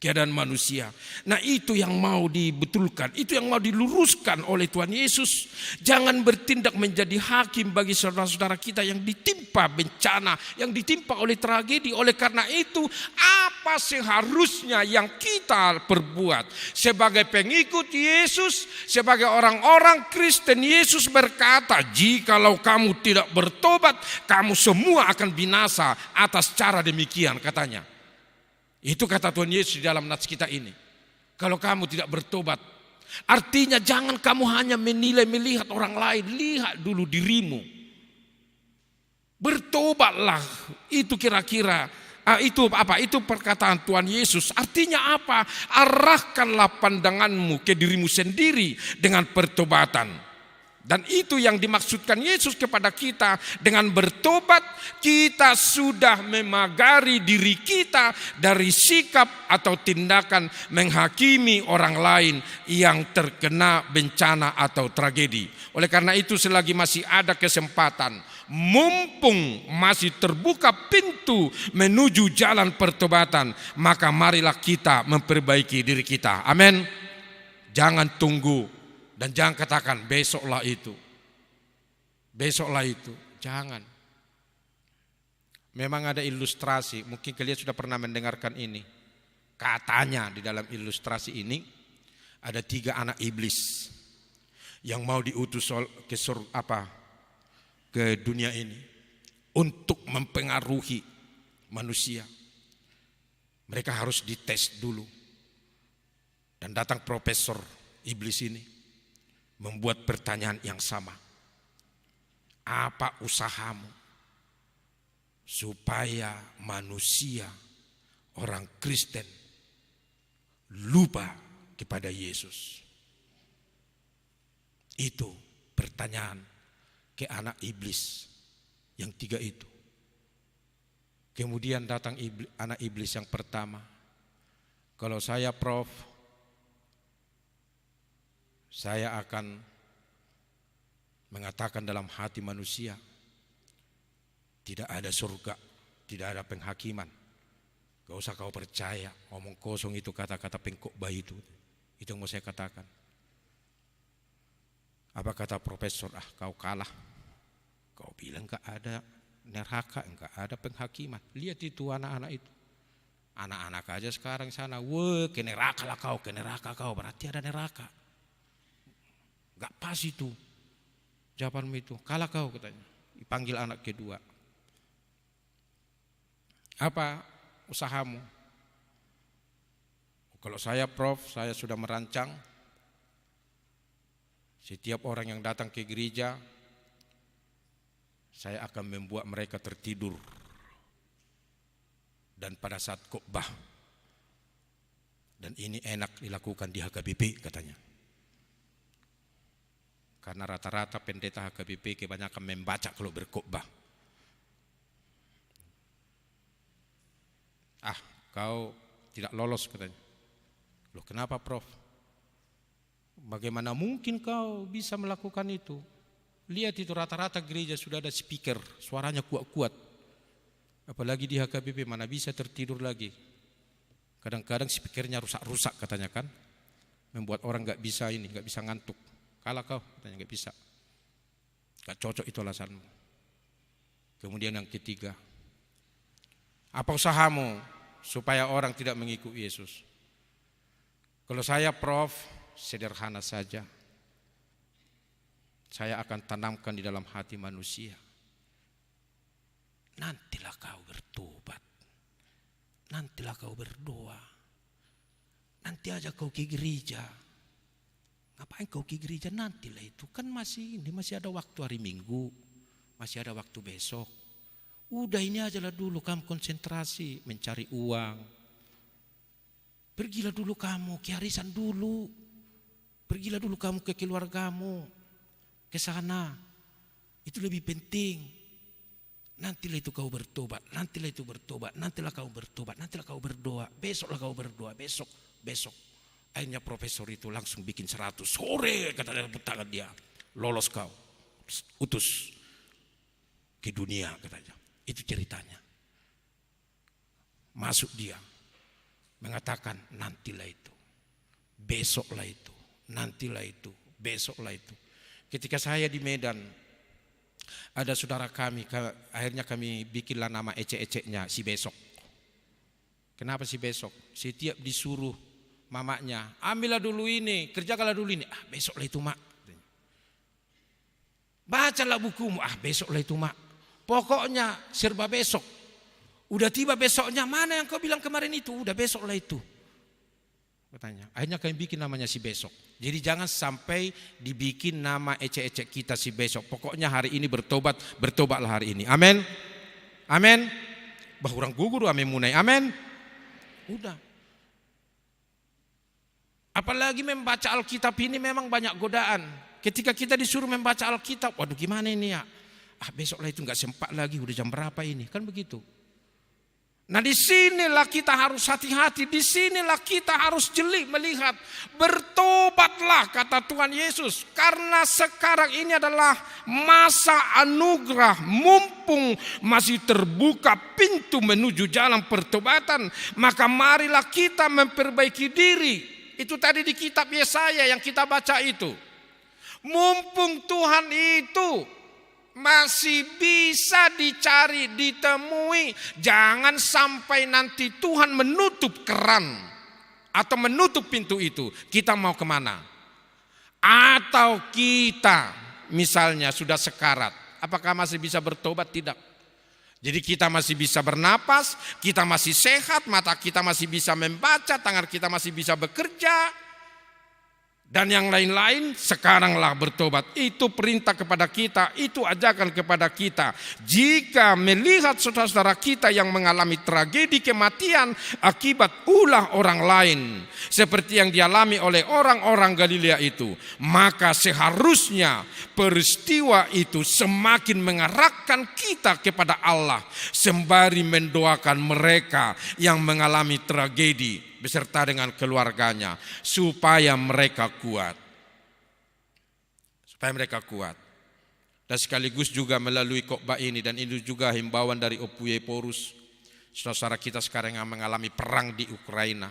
keadaan manusia. Nah itu yang mau dibetulkan, itu yang mau diluruskan oleh Tuhan Yesus. Jangan bertindak menjadi hakim bagi saudara-saudara kita yang ditimpa bencana, yang ditimpa oleh tragedi. Oleh karena itu, apa seharusnya yang kita perbuat sebagai pengikut Yesus, sebagai orang-orang Kristen? Yesus berkata, jikalau kamu tidak bertobat, kamu semua akan binasa atas cara demikian, katanya. Itu kata Tuhan Yesus di dalam nats kita ini. Kalau kamu tidak bertobat, artinya jangan kamu hanya menilai melihat orang lain, lihat dulu dirimu. Bertobatlah. Itu kira-kira itu apa? Itu perkataan Tuhan Yesus. Artinya apa? Arahkanlah pandanganmu ke dirimu sendiri dengan pertobatan. Dan itu yang dimaksudkan Yesus kepada kita. Dengan bertobat kita sudah memagari diri kita dari sikap atau tindakan menghakimi orang lain yang terkena bencana atau tragedi. Oleh karena itu selagi masih ada kesempatan, mumpung masih terbuka pintu menuju jalan pertobatan, maka marilah kita memperbaiki diri kita. Amin. Jangan tunggu. Dan jangan katakan besoklah itu. Besoklah itu. Jangan. Memang ada ilustrasi. Mungkin kalian sudah pernah mendengarkan ini. Katanya di dalam ilustrasi ini ada 3 anak iblis yang mau diutus ke dunia ini untuk mempengaruhi manusia. Mereka harus dites dulu. Dan datang profesor iblis ini membuat pertanyaan yang sama. Apa usahamu supaya manusia, orang Kristen, lupa kepada Yesus? Itu pertanyaan ke anak iblis yang 3 itu. Kemudian datang anak iblis yang pertama. Kalau saya Prof, saya akan mengatakan dalam hati manusia, tidak ada surga, tidak ada penghakiman. Gak usah kau percaya, omong kosong itu, kata-kata pengkhotbah itu. Itu yang mau saya katakan. Apa kata profesor? Kau kalah. Kau bilang gak ada neraka, gak ada penghakiman. Lihat itu anak-anak itu. Anak-anak aja sekarang sana, ke neraka lah kau, ke neraka kau, berarti ada neraka. Gak pas itu jawabanmu itu, kalah kau, katanya. Dipanggil anak kedua. Apa usahamu? Kalau saya Prof, saya sudah merancang setiap orang yang datang ke gereja, saya akan membuat mereka tertidur. Dan pada saat khotbah, dan ini enak dilakukan di HKBP, katanya. Karena rata-rata pendeta HKBP kebanyakan membaca kalau berkhotbah. Kau tidak lolos, katanya. Loh, kenapa Prof? Bagaimana mungkin kau bisa melakukan itu? Lihat itu rata-rata gereja sudah ada speaker, suaranya kuat-kuat. Apalagi di HKBP mana bisa tertidur lagi. Kadang-kadang speakernya rusak-rusak, katanya kan. Membuat orang gak bisa ngantuk. Kalah kau, katanya, gak bisa. Gak cocok itu alasanmu. Kemudian yang ketiga, apa usahamu supaya orang tidak mengikuti Yesus? Kalau saya Prof, sederhana saja. Saya akan tanamkan di dalam hati manusia. Nantilah kau bertobat. Nantilah kau berdoa. Nanti aja kau ke gereja. Ngapain kau ke gereja? Nantilah itu. Kan masih ada waktu hari Minggu. Masih ada waktu besok. Udah ini aja lah dulu kamu konsentrasi mencari uang. Pergilah dulu kamu ke arisan dulu. Pergilah dulu kamu ke keluargamu. Ke sana. Itu lebih penting. Nantilah itu kau bertobat. Nantilah itu bertobat. Nantilah kau bertobat. Nantilah kau berdoa. Besoklah kau berdoa. Besok. Akhirnya profesor itu langsung bikin 100. Sore, katanya, tangan dia. Lolos kau. Utus ke dunia, katanya. Itu ceritanya. Masuk dia. mengatakan nantilah itu, besoklah itu, nantilah itu, besoklah itu. Ketika saya di Medan, ada saudara kami, akhirnya kami bikinlah nama ecek-eceknya si besok. Kenapa si besok? Setiap disuruh mamanya, ambillah dulu ini, kerjakanlah dulu ini, besoklah itu mak. Bacalah bukumu, besoklah itu mak. Pokoknya serba besok. Udah tiba besoknya, mana yang kau bilang kemarin itu? Udah besoklah itu. Katanya. Akhirnya kami bikin namanya si besok. Jadi jangan sampai dibikin nama ecek-ecek kita si besok. Pokoknya hari ini bertobat, bertobatlah hari ini. Amin. Amin. Bah orang gugur amin munai. Amin. Udah. Apalagi membaca Alkitab ini memang banyak godaan. Ketika kita disuruh membaca Alkitab, waduh gimana ini ya? Besoklah itu nggak sempat lagi, udah jam berapa ini? Kan begitu. Nah disinilah kita harus hati-hati, disinilah kita harus jeli melihat. Bertobatlah kata Tuhan Yesus. Karena sekarang ini adalah masa anugerah, mumpung masih terbuka pintu menuju jalan pertobatan. Maka marilah kita memperbaiki diri. Itu tadi di kitab Yesaya yang kita baca itu. Mumpung Tuhan itu masih bisa dicari, ditemui. Jangan sampai nanti Tuhan menutup keran atau menutup pintu itu. Kita mau kemana? Atau kita misalnya sudah sekarat, apakah masih bisa bertobat? Tidak. Jadi kita masih bisa bernapas, kita masih sehat, mata kita masih bisa membaca, tangan kita masih bisa bekerja. Dan yang lain-lain, sekaranglah bertobat. Itu perintah kepada kita, itu ajakan kepada kita. Jika melihat saudara-saudara kita yang mengalami tragedi kematian akibat ulah orang lain, seperti yang dialami oleh orang-orang Galilea itu, maka seharusnya peristiwa itu semakin mengarahkan kita kepada Allah, sembari mendoakan mereka yang mengalami tragedi beserta dengan keluarganya, supaya mereka kuat. Supaya mereka kuat. Dan sekaligus juga melalui khotbah ini, dan ini juga himbauan dari Opuyeporus, saudara kita sekarang yang mengalami perang di Ukraina.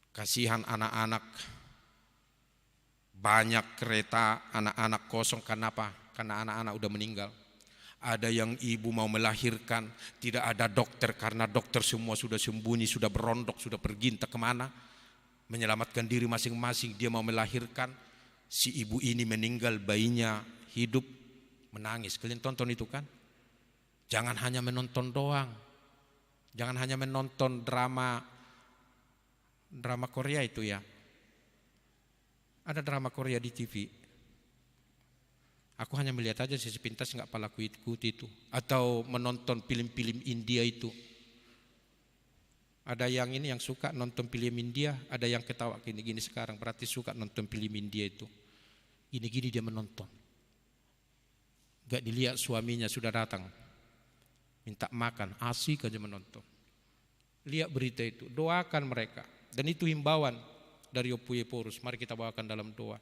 Kasihan anak-anak, banyak kereta anak-anak kosong. Kenapa? Karena anak-anak udah meninggal. Ada yang ibu mau melahirkan, tidak ada dokter karena dokter semua sudah sembunyi, sudah berondok, sudah pergi entah kemana, menyelamatkan diri masing-masing. Dia mau melahirkan, si ibu ini meninggal, bayinya hidup, menangis. Kalian tonton itu kan? Jangan hanya menonton doang, jangan hanya menonton drama Korea itu ya. Ada drama Korea di TV. Aku hanya melihat aja sepintas, nggak palaku ikuti itu. Atau menonton film-film India itu. Ada yang ini yang suka nonton film India, ada yang ketawa gini-gini sekarang, berarti suka nonton film India itu. Gini-gini dia menonton. Gak dilihat suaminya sudah datang, minta makan, asik aja menonton. Lihat berita itu, doakan mereka. Dan itu himbauan dari Opuyeporus, mari kita bawakan dalam doa.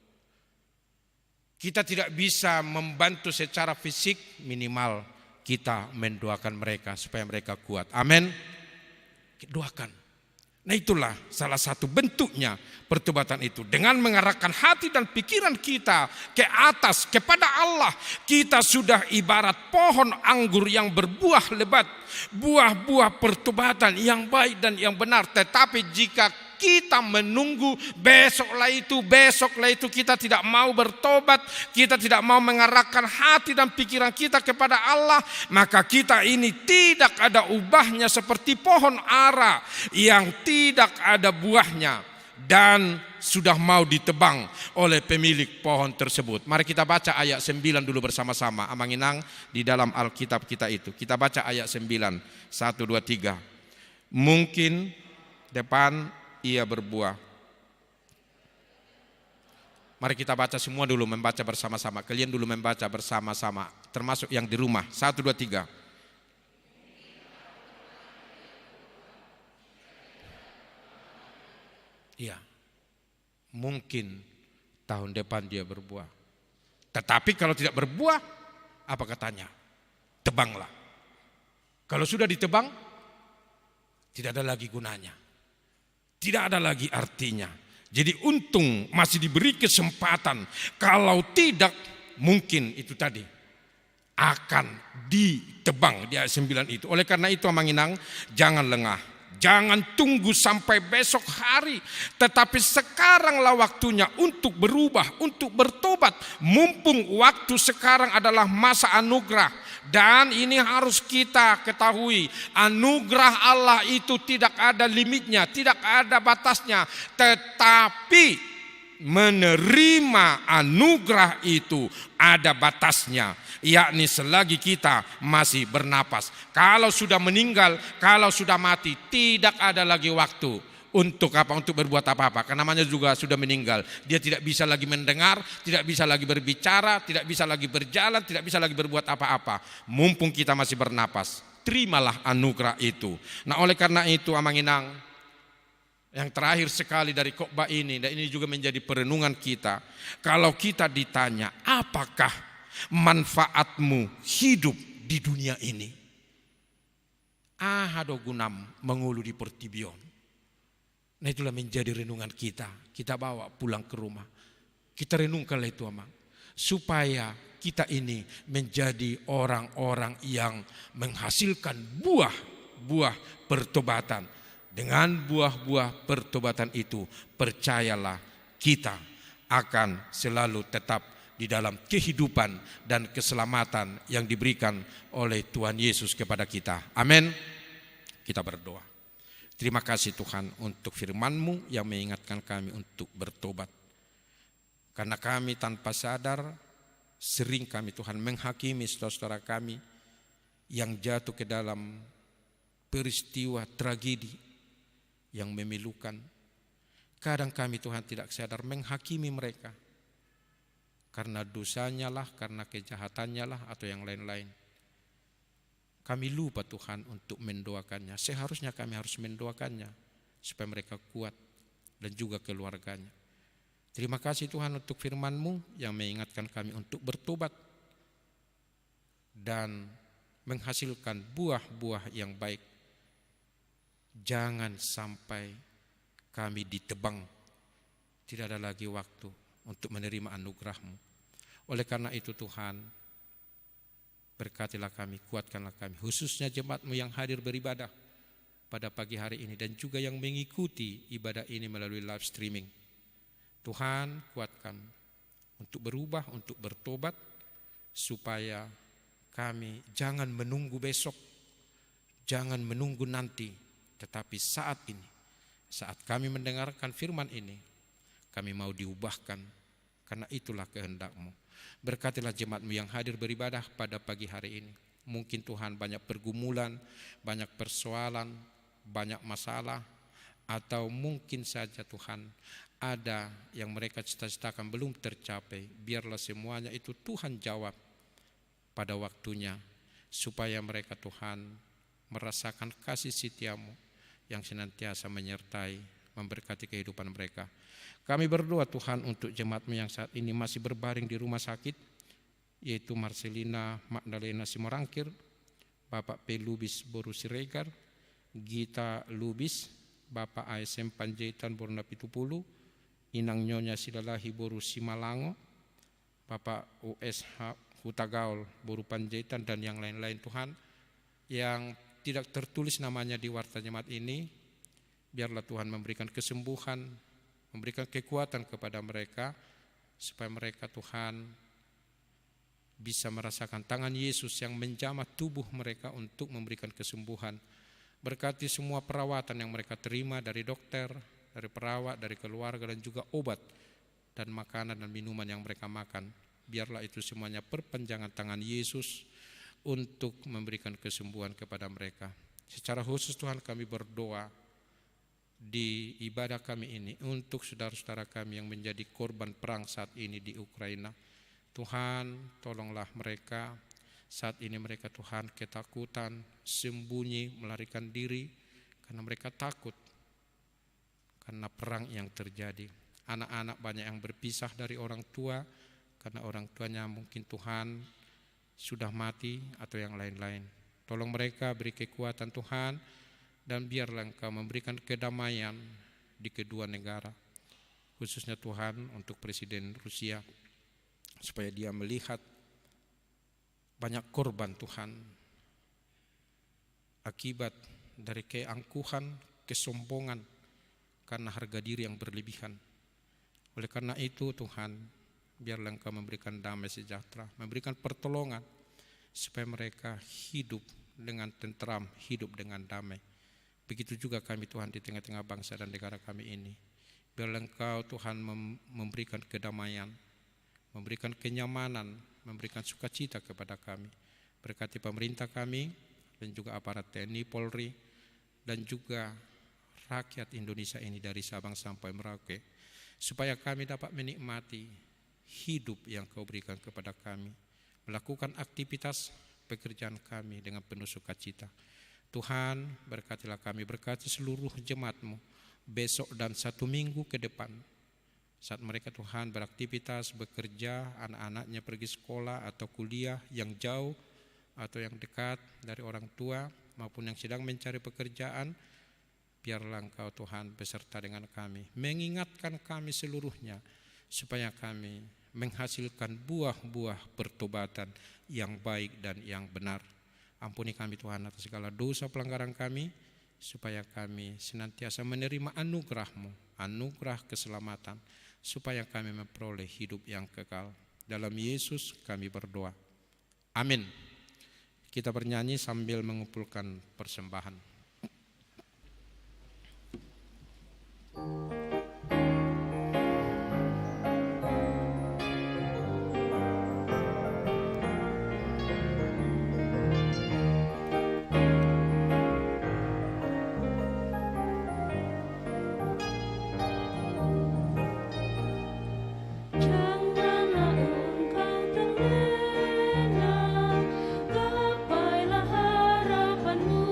Kita tidak bisa membantu secara fisik, minimal kita mendoakan mereka supaya mereka kuat. Amin. Doakan. Nah itulah salah satu bentuknya pertobatan itu. Dengan mengarahkan hati dan pikiran kita ke atas kepada Allah. Kita sudah ibarat pohon anggur yang berbuah lebat. Buah-buah pertobatan yang baik dan yang benar. Tetapi jika kita menunggu besoklah itu kita tidak mau bertobat, kita tidak mau mengarahkan hati dan pikiran kita kepada Allah, maka kita ini tidak ada ubahnya seperti pohon ara yang tidak ada buahnya dan sudah mau ditebang oleh pemilik pohon tersebut. Mari kita baca ayat 9 dulu bersama-sama. Amanginang di dalam Alkitab kita itu. Kita baca ayat 9. 1, 2, 3. Mungkin depan ia berbuah. Mari kita baca semua dulu, membaca bersama-sama. Kalian dulu membaca bersama-sama, termasuk yang di rumah. 1, 2, 3. Iya, mungkin tahun depan dia berbuah. Tetapi kalau tidak berbuah, apa katanya? Tebanglah. Kalau sudah ditebang, tidak ada lagi gunanya. Tidak ada lagi artinya. Jadi untung masih diberi kesempatan. Kalau tidak, mungkin itu tadi akan ditebang di ayat 9 itu. Oleh karena itu Amanginang, jangan lengah. Jangan tunggu sampai besok hari. Tetapi sekaranglah waktunya untuk berubah, untuk bertobat. Mumpung waktu sekarang adalah masa anugerah. Dan ini harus kita ketahui, anugerah Allah itu tidak ada limitnya, tidak ada batasnya. Tetapi menerima anugerah itu ada batasnya, yakni selagi kita masih bernapas. Kalau sudah meninggal, kalau sudah mati, tidak ada lagi waktu untuk apa? Untuk berbuat apa-apa. Karena namanya juga sudah meninggal. Dia tidak bisa lagi mendengar, tidak bisa lagi berbicara, tidak bisa lagi berjalan, tidak bisa lagi berbuat apa-apa. Mumpung kita masih bernapas, terimalah anugerah itu. Nah, oleh karena itu Amanginang, yang terakhir sekali dari khotbah ini, dan ini juga menjadi perenungan kita. Kalau kita ditanya, apakah manfaatmu hidup di dunia ini? Ahado gunam mengulu di pertibion. Nah, itulah menjadi renungan kita. Kita bawa pulang ke rumah. Kita renungkanlah itu Amang. Supaya kita ini menjadi orang-orang yang menghasilkan buah-buah pertobatan. Dengan buah-buah pertobatan itu, percayalah kita akan selalu tetap di dalam kehidupan dan keselamatan yang diberikan oleh Tuhan Yesus kepada kita. Amin. Kita berdoa. Terima kasih Tuhan untuk firman-Mu yang mengingatkan kami untuk bertobat. Karena kami tanpa sadar, sering kami Tuhan menghakimi saudara-saudara kami yang jatuh ke dalam peristiwa tragedi yang memilukan. Kadang kami Tuhan tidak sadar menghakimi mereka. Karena dosanya lah, karena kejahatannya lah, atau yang lain-lain. Kami lupa Tuhan untuk mendoakannya. Seharusnya kami harus mendoakannya supaya mereka kuat dan juga keluarganya. Terima kasih Tuhan untuk firman-Mu yang mengingatkan kami untuk bertobat dan menghasilkan buah-buah yang baik. Jangan sampai kami ditebang. Tidak ada lagi waktu untuk menerima anugerah-Mu. Oleh karena itu Tuhan, berkatilah kami, kuatkanlah kami, khususnya jemaat-Mu yang hadir beribadah pada pagi hari ini dan juga yang mengikuti ibadah ini melalui live streaming. Tuhan, kuatkan untuk berubah, untuk bertobat, supaya kami jangan menunggu besok, jangan menunggu nanti, tetapi saat ini, saat kami mendengarkan firman ini, kami mau diubahkan, karena itulah kehendak-Mu. Berkatilah jemaat-Mu yang hadir beribadah pada pagi hari ini. Mungkin Tuhan banyak pergumulan, banyak persoalan, banyak masalah, atau mungkin saja Tuhan ada yang mereka cita-citakan belum tercapai. Biarlah semuanya itu Tuhan jawab pada waktunya, supaya mereka Tuhan merasakan kasih setia-Mu yang senantiasa menyertai, memberkati kehidupan mereka. Kami berdoa Tuhan untuk jemaat-Mu yang saat ini masih berbaring di rumah sakit, yaitu Marcelina Magdalena Simorangkir, Bapak P. Lubis Boru Siregar, Gita Lubis, Bapak ASM Panjaitan Borna Pitupulu, Inang Nyonya Silalahi Boru Simalango, Bapak USH Hutagaul Boru Panjaitan, dan yang lain-lain Tuhan, yang tidak tertulis namanya di warta jemaat ini. Biarlah Tuhan memberikan kesembuhan, memberikan kekuatan kepada mereka, supaya mereka Tuhan bisa merasakan tangan Yesus yang menjamah tubuh mereka untuk memberikan kesembuhan. Berkati semua perawatan yang mereka terima dari dokter, dari perawat, dari keluarga, dan juga obat dan makanan dan minuman yang mereka makan. Biarlah itu semuanya perpanjangan tangan Yesus untuk memberikan kesembuhan kepada mereka. Secara khusus Tuhan, kami berdoa di ibadah kami ini untuk saudara-saudara kami yang menjadi korban perang saat ini di Ukraina. Tuhan, tolonglah mereka. Saat ini mereka Tuhan ketakutan, sembunyi, melarikan diri karena mereka takut karena perang yang terjadi. Anak-anak banyak yang berpisah dari orang tua karena orang tuanya mungkin Tuhan sudah mati atau yang lain-lain. Tolong mereka, beri kekuatan Tuhan, dan biarlah Engkau memberikan kedamaian di kedua negara, khususnya Tuhan untuk Presiden Rusia, supaya dia melihat banyak korban Tuhan akibat dari keangkuhan, kesombongan karena harga diri yang berlebihan. Oleh karena itu Tuhan, biarlah Engkau memberikan damai sejahtera, memberikan pertolongan supaya mereka hidup dengan tentram, hidup dengan damai. Begitu juga kami Tuhan di tengah-tengah bangsa dan negara kami ini. Biarlah Engkau Tuhan memberikan kedamaian, memberikan kenyamanan, memberikan sukacita kepada kami. Berkati pemerintah kami dan juga aparat TNI, Polri, dan juga rakyat Indonesia ini dari Sabang sampai Merauke, supaya kami dapat menikmati hidup yang Kau berikan kepada kami, melakukan aktivitas pekerjaan kami dengan penuh sukacita. Tuhan, berkatilah kami, berkati seluruh jemaat-Mu besok dan 1 minggu ke depan, saat mereka Tuhan beraktivitas, bekerja, anak-anaknya pergi sekolah atau kuliah yang jauh atau yang dekat dari orang tua, maupun yang sedang mencari pekerjaan, biarlah Engkau Tuhan beserta dengan kami, mengingatkan kami seluruhnya, supaya kami menghasilkan buah-buah pertobatan yang baik dan yang benar. Ampuni kami Tuhan atas segala dosa pelanggaran kami, supaya kami senantiasa menerima anugerah-Mu, anugerah keselamatan, supaya kami memperoleh hidup yang kekal. Dalam Yesus kami berdoa. Amin. Kita bernyanyi sambil mengumpulkan persembahan. Janganlah engkau terlena, gapailah harapanmu.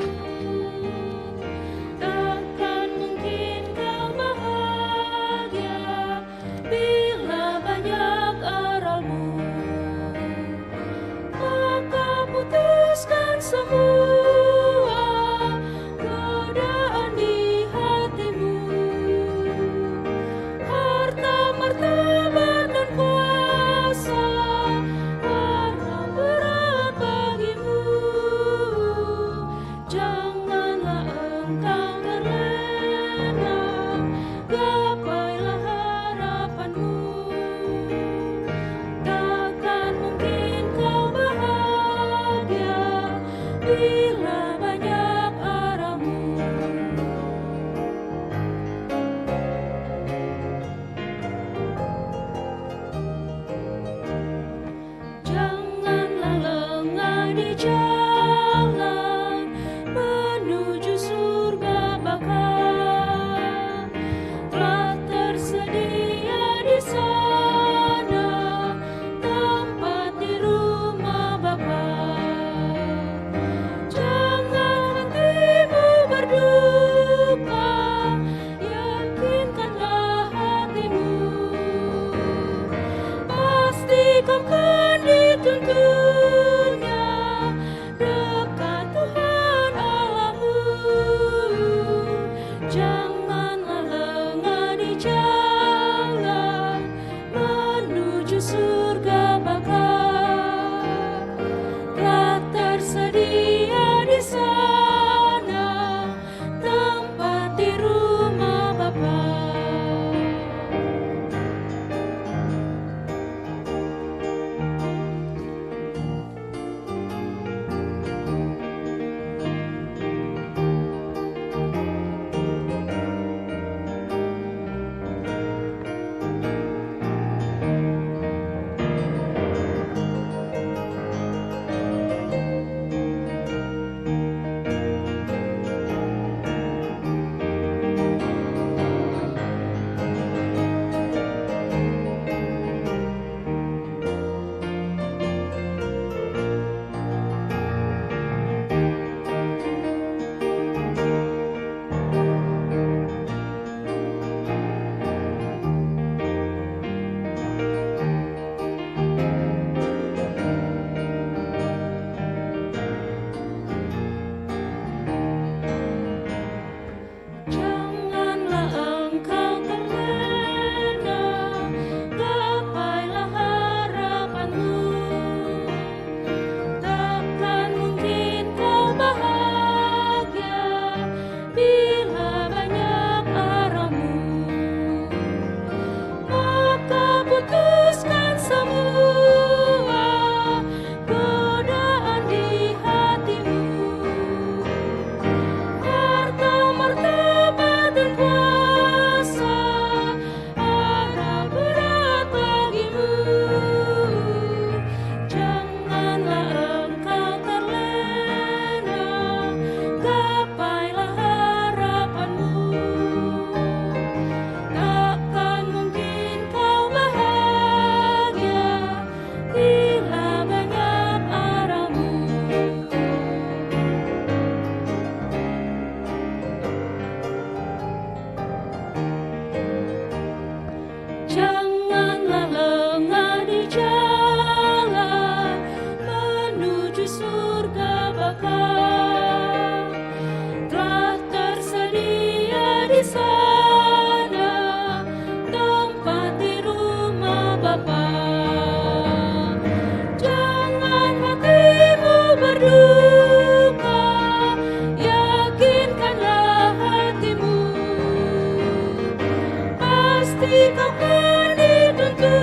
kau kan dituntunnya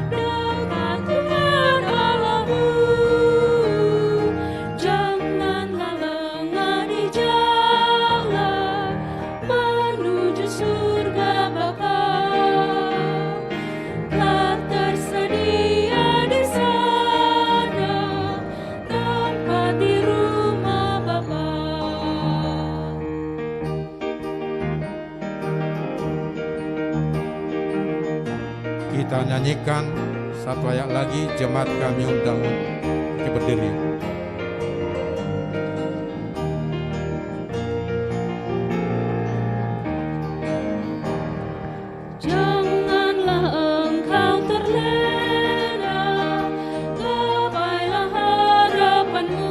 dengan Tuhan Allahmu. Janganlah lengah di jalan menuju surga Bapa. Telah tersedia di sana tempat di rumah Bapa. Kita nyanyikan satu ayat lagi, jemaat kami undang untuk berdiri. Janganlah engkau terlena, gapailah harapanmu.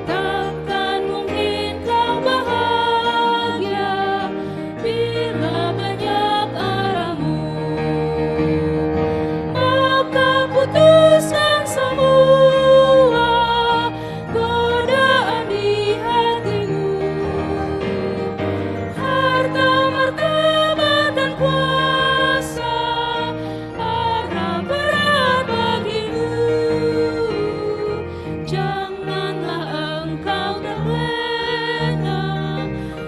Takkan mungkin kau bahagia bila banyak arahmu. Maka putuskan semua godaan di hatimu. Harta, martabat, dan kuasa adalah berat bagimu. Janganlah engkau terlena,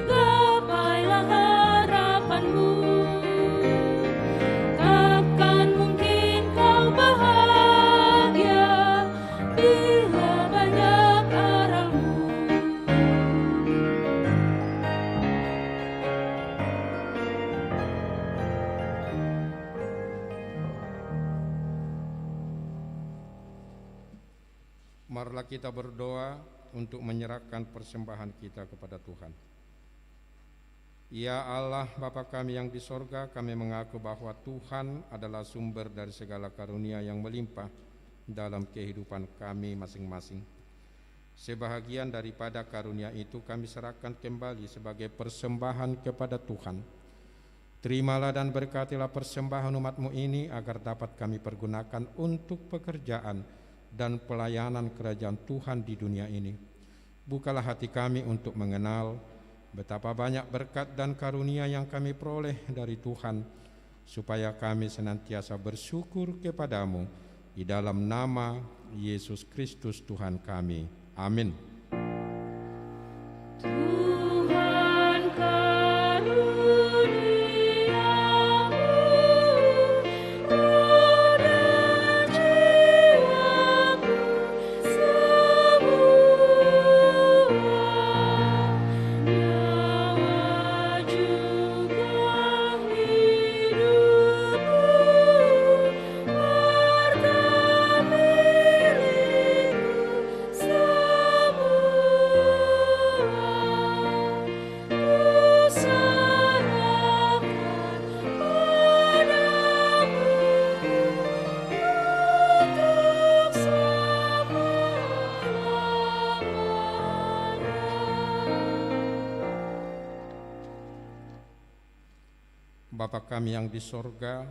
gapailah harapanmu. Takkan mungkin kau bahagia bila banyak arahmu. Marilah kita berdoa untuk menyerahkan persembahan kita kepada Tuhan. Ya Allah, Bapa kami yang di sorga, kami mengaku bahwa Tuhan adalah sumber dari segala karunia yang melimpah dalam kehidupan kami masing-masing. Sebahagian daripada karunia itu kami serahkan kembali sebagai persembahan kepada Tuhan. Terimalah dan berkatilah persembahan umat-Mu ini agar dapat kami pergunakan untuk pekerjaan dan pelayanan kerajaan Tuhan di dunia ini. Bukalah hati kami untuk mengenal betapa banyak berkat dan karunia yang kami peroleh dari Tuhan, supaya kami senantiasa bersyukur kepadamu di dalam nama Yesus Kristus Tuhan kami. Amin. Tuhan karuniamu pada jiwaku semua, nyawa juga hidupku, harta milikku semua. Bapa kami yang di sorga,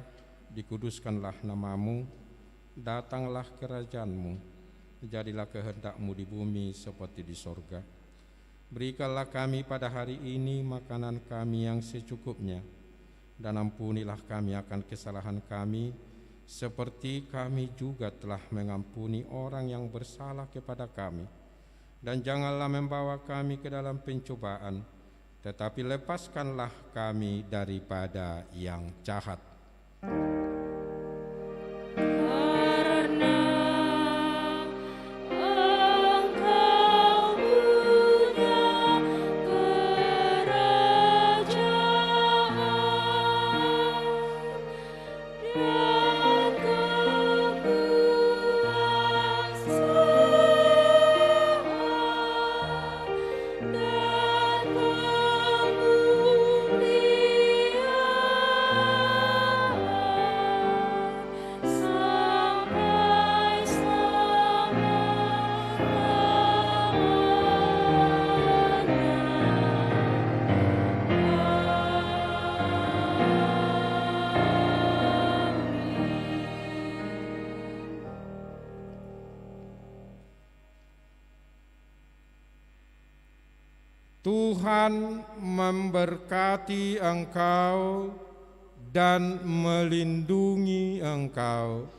dikuduskanlah namamu, datanglah kerajaan-Mu, jadilah kehendak-Mu di bumi seperti di sorga. Berikanlah kami pada hari ini makanan kami yang secukupnya, dan ampunilah kami akan kesalahan kami, seperti kami juga telah mengampuni orang yang bersalah kepada kami. Dan janganlah membawa kami ke dalam pencobaan, tetapi lepaskanlah kami daripada yang jahat. Karena Engkau punya kerajaan dan kekuasaan dan kemuliaan Tuhan memberkati engkau dan melindungi engkau.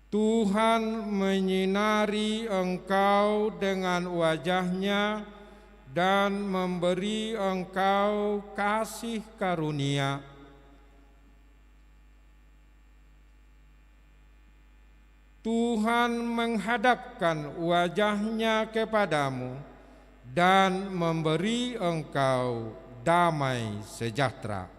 Tuhan menyinari engkau dengan wajah-Nya dan memberi engkau kasih karunia. Tuhan menghadapkan wajah-Nya kepadamu dan memberi engkau damai sejahtera.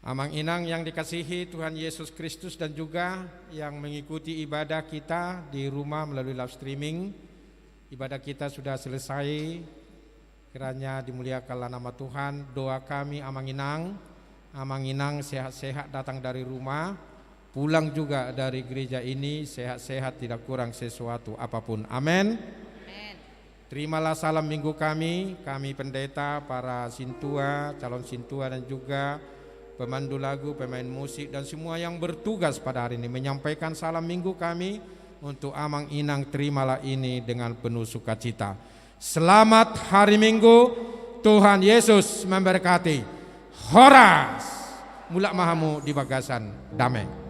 Amang Inang yang dikasihi Tuhan Yesus Kristus dan juga yang mengikuti ibadah kita di rumah melalui live streaming. Ibadah kita sudah selesai. Kiranya dimuliakanlah nama Tuhan. Doa kami Amang Inang sehat-sehat datang dari rumah, pulang juga dari gereja ini sehat-sehat, tidak kurang sesuatu apapun. Amin. Terimalah salam minggu kami pendeta, para sintua, calon sintua dan juga pemandu lagu, pemain musik dan semua yang bertugas pada hari ini menyampaikan salam minggu kami untuk Amang Inang. Terimalah ini dengan penuh sukacita. Selamat hari Minggu, Tuhan Yesus memberkati. Horas, mulak mahamu di bagasan, damai.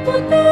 Putus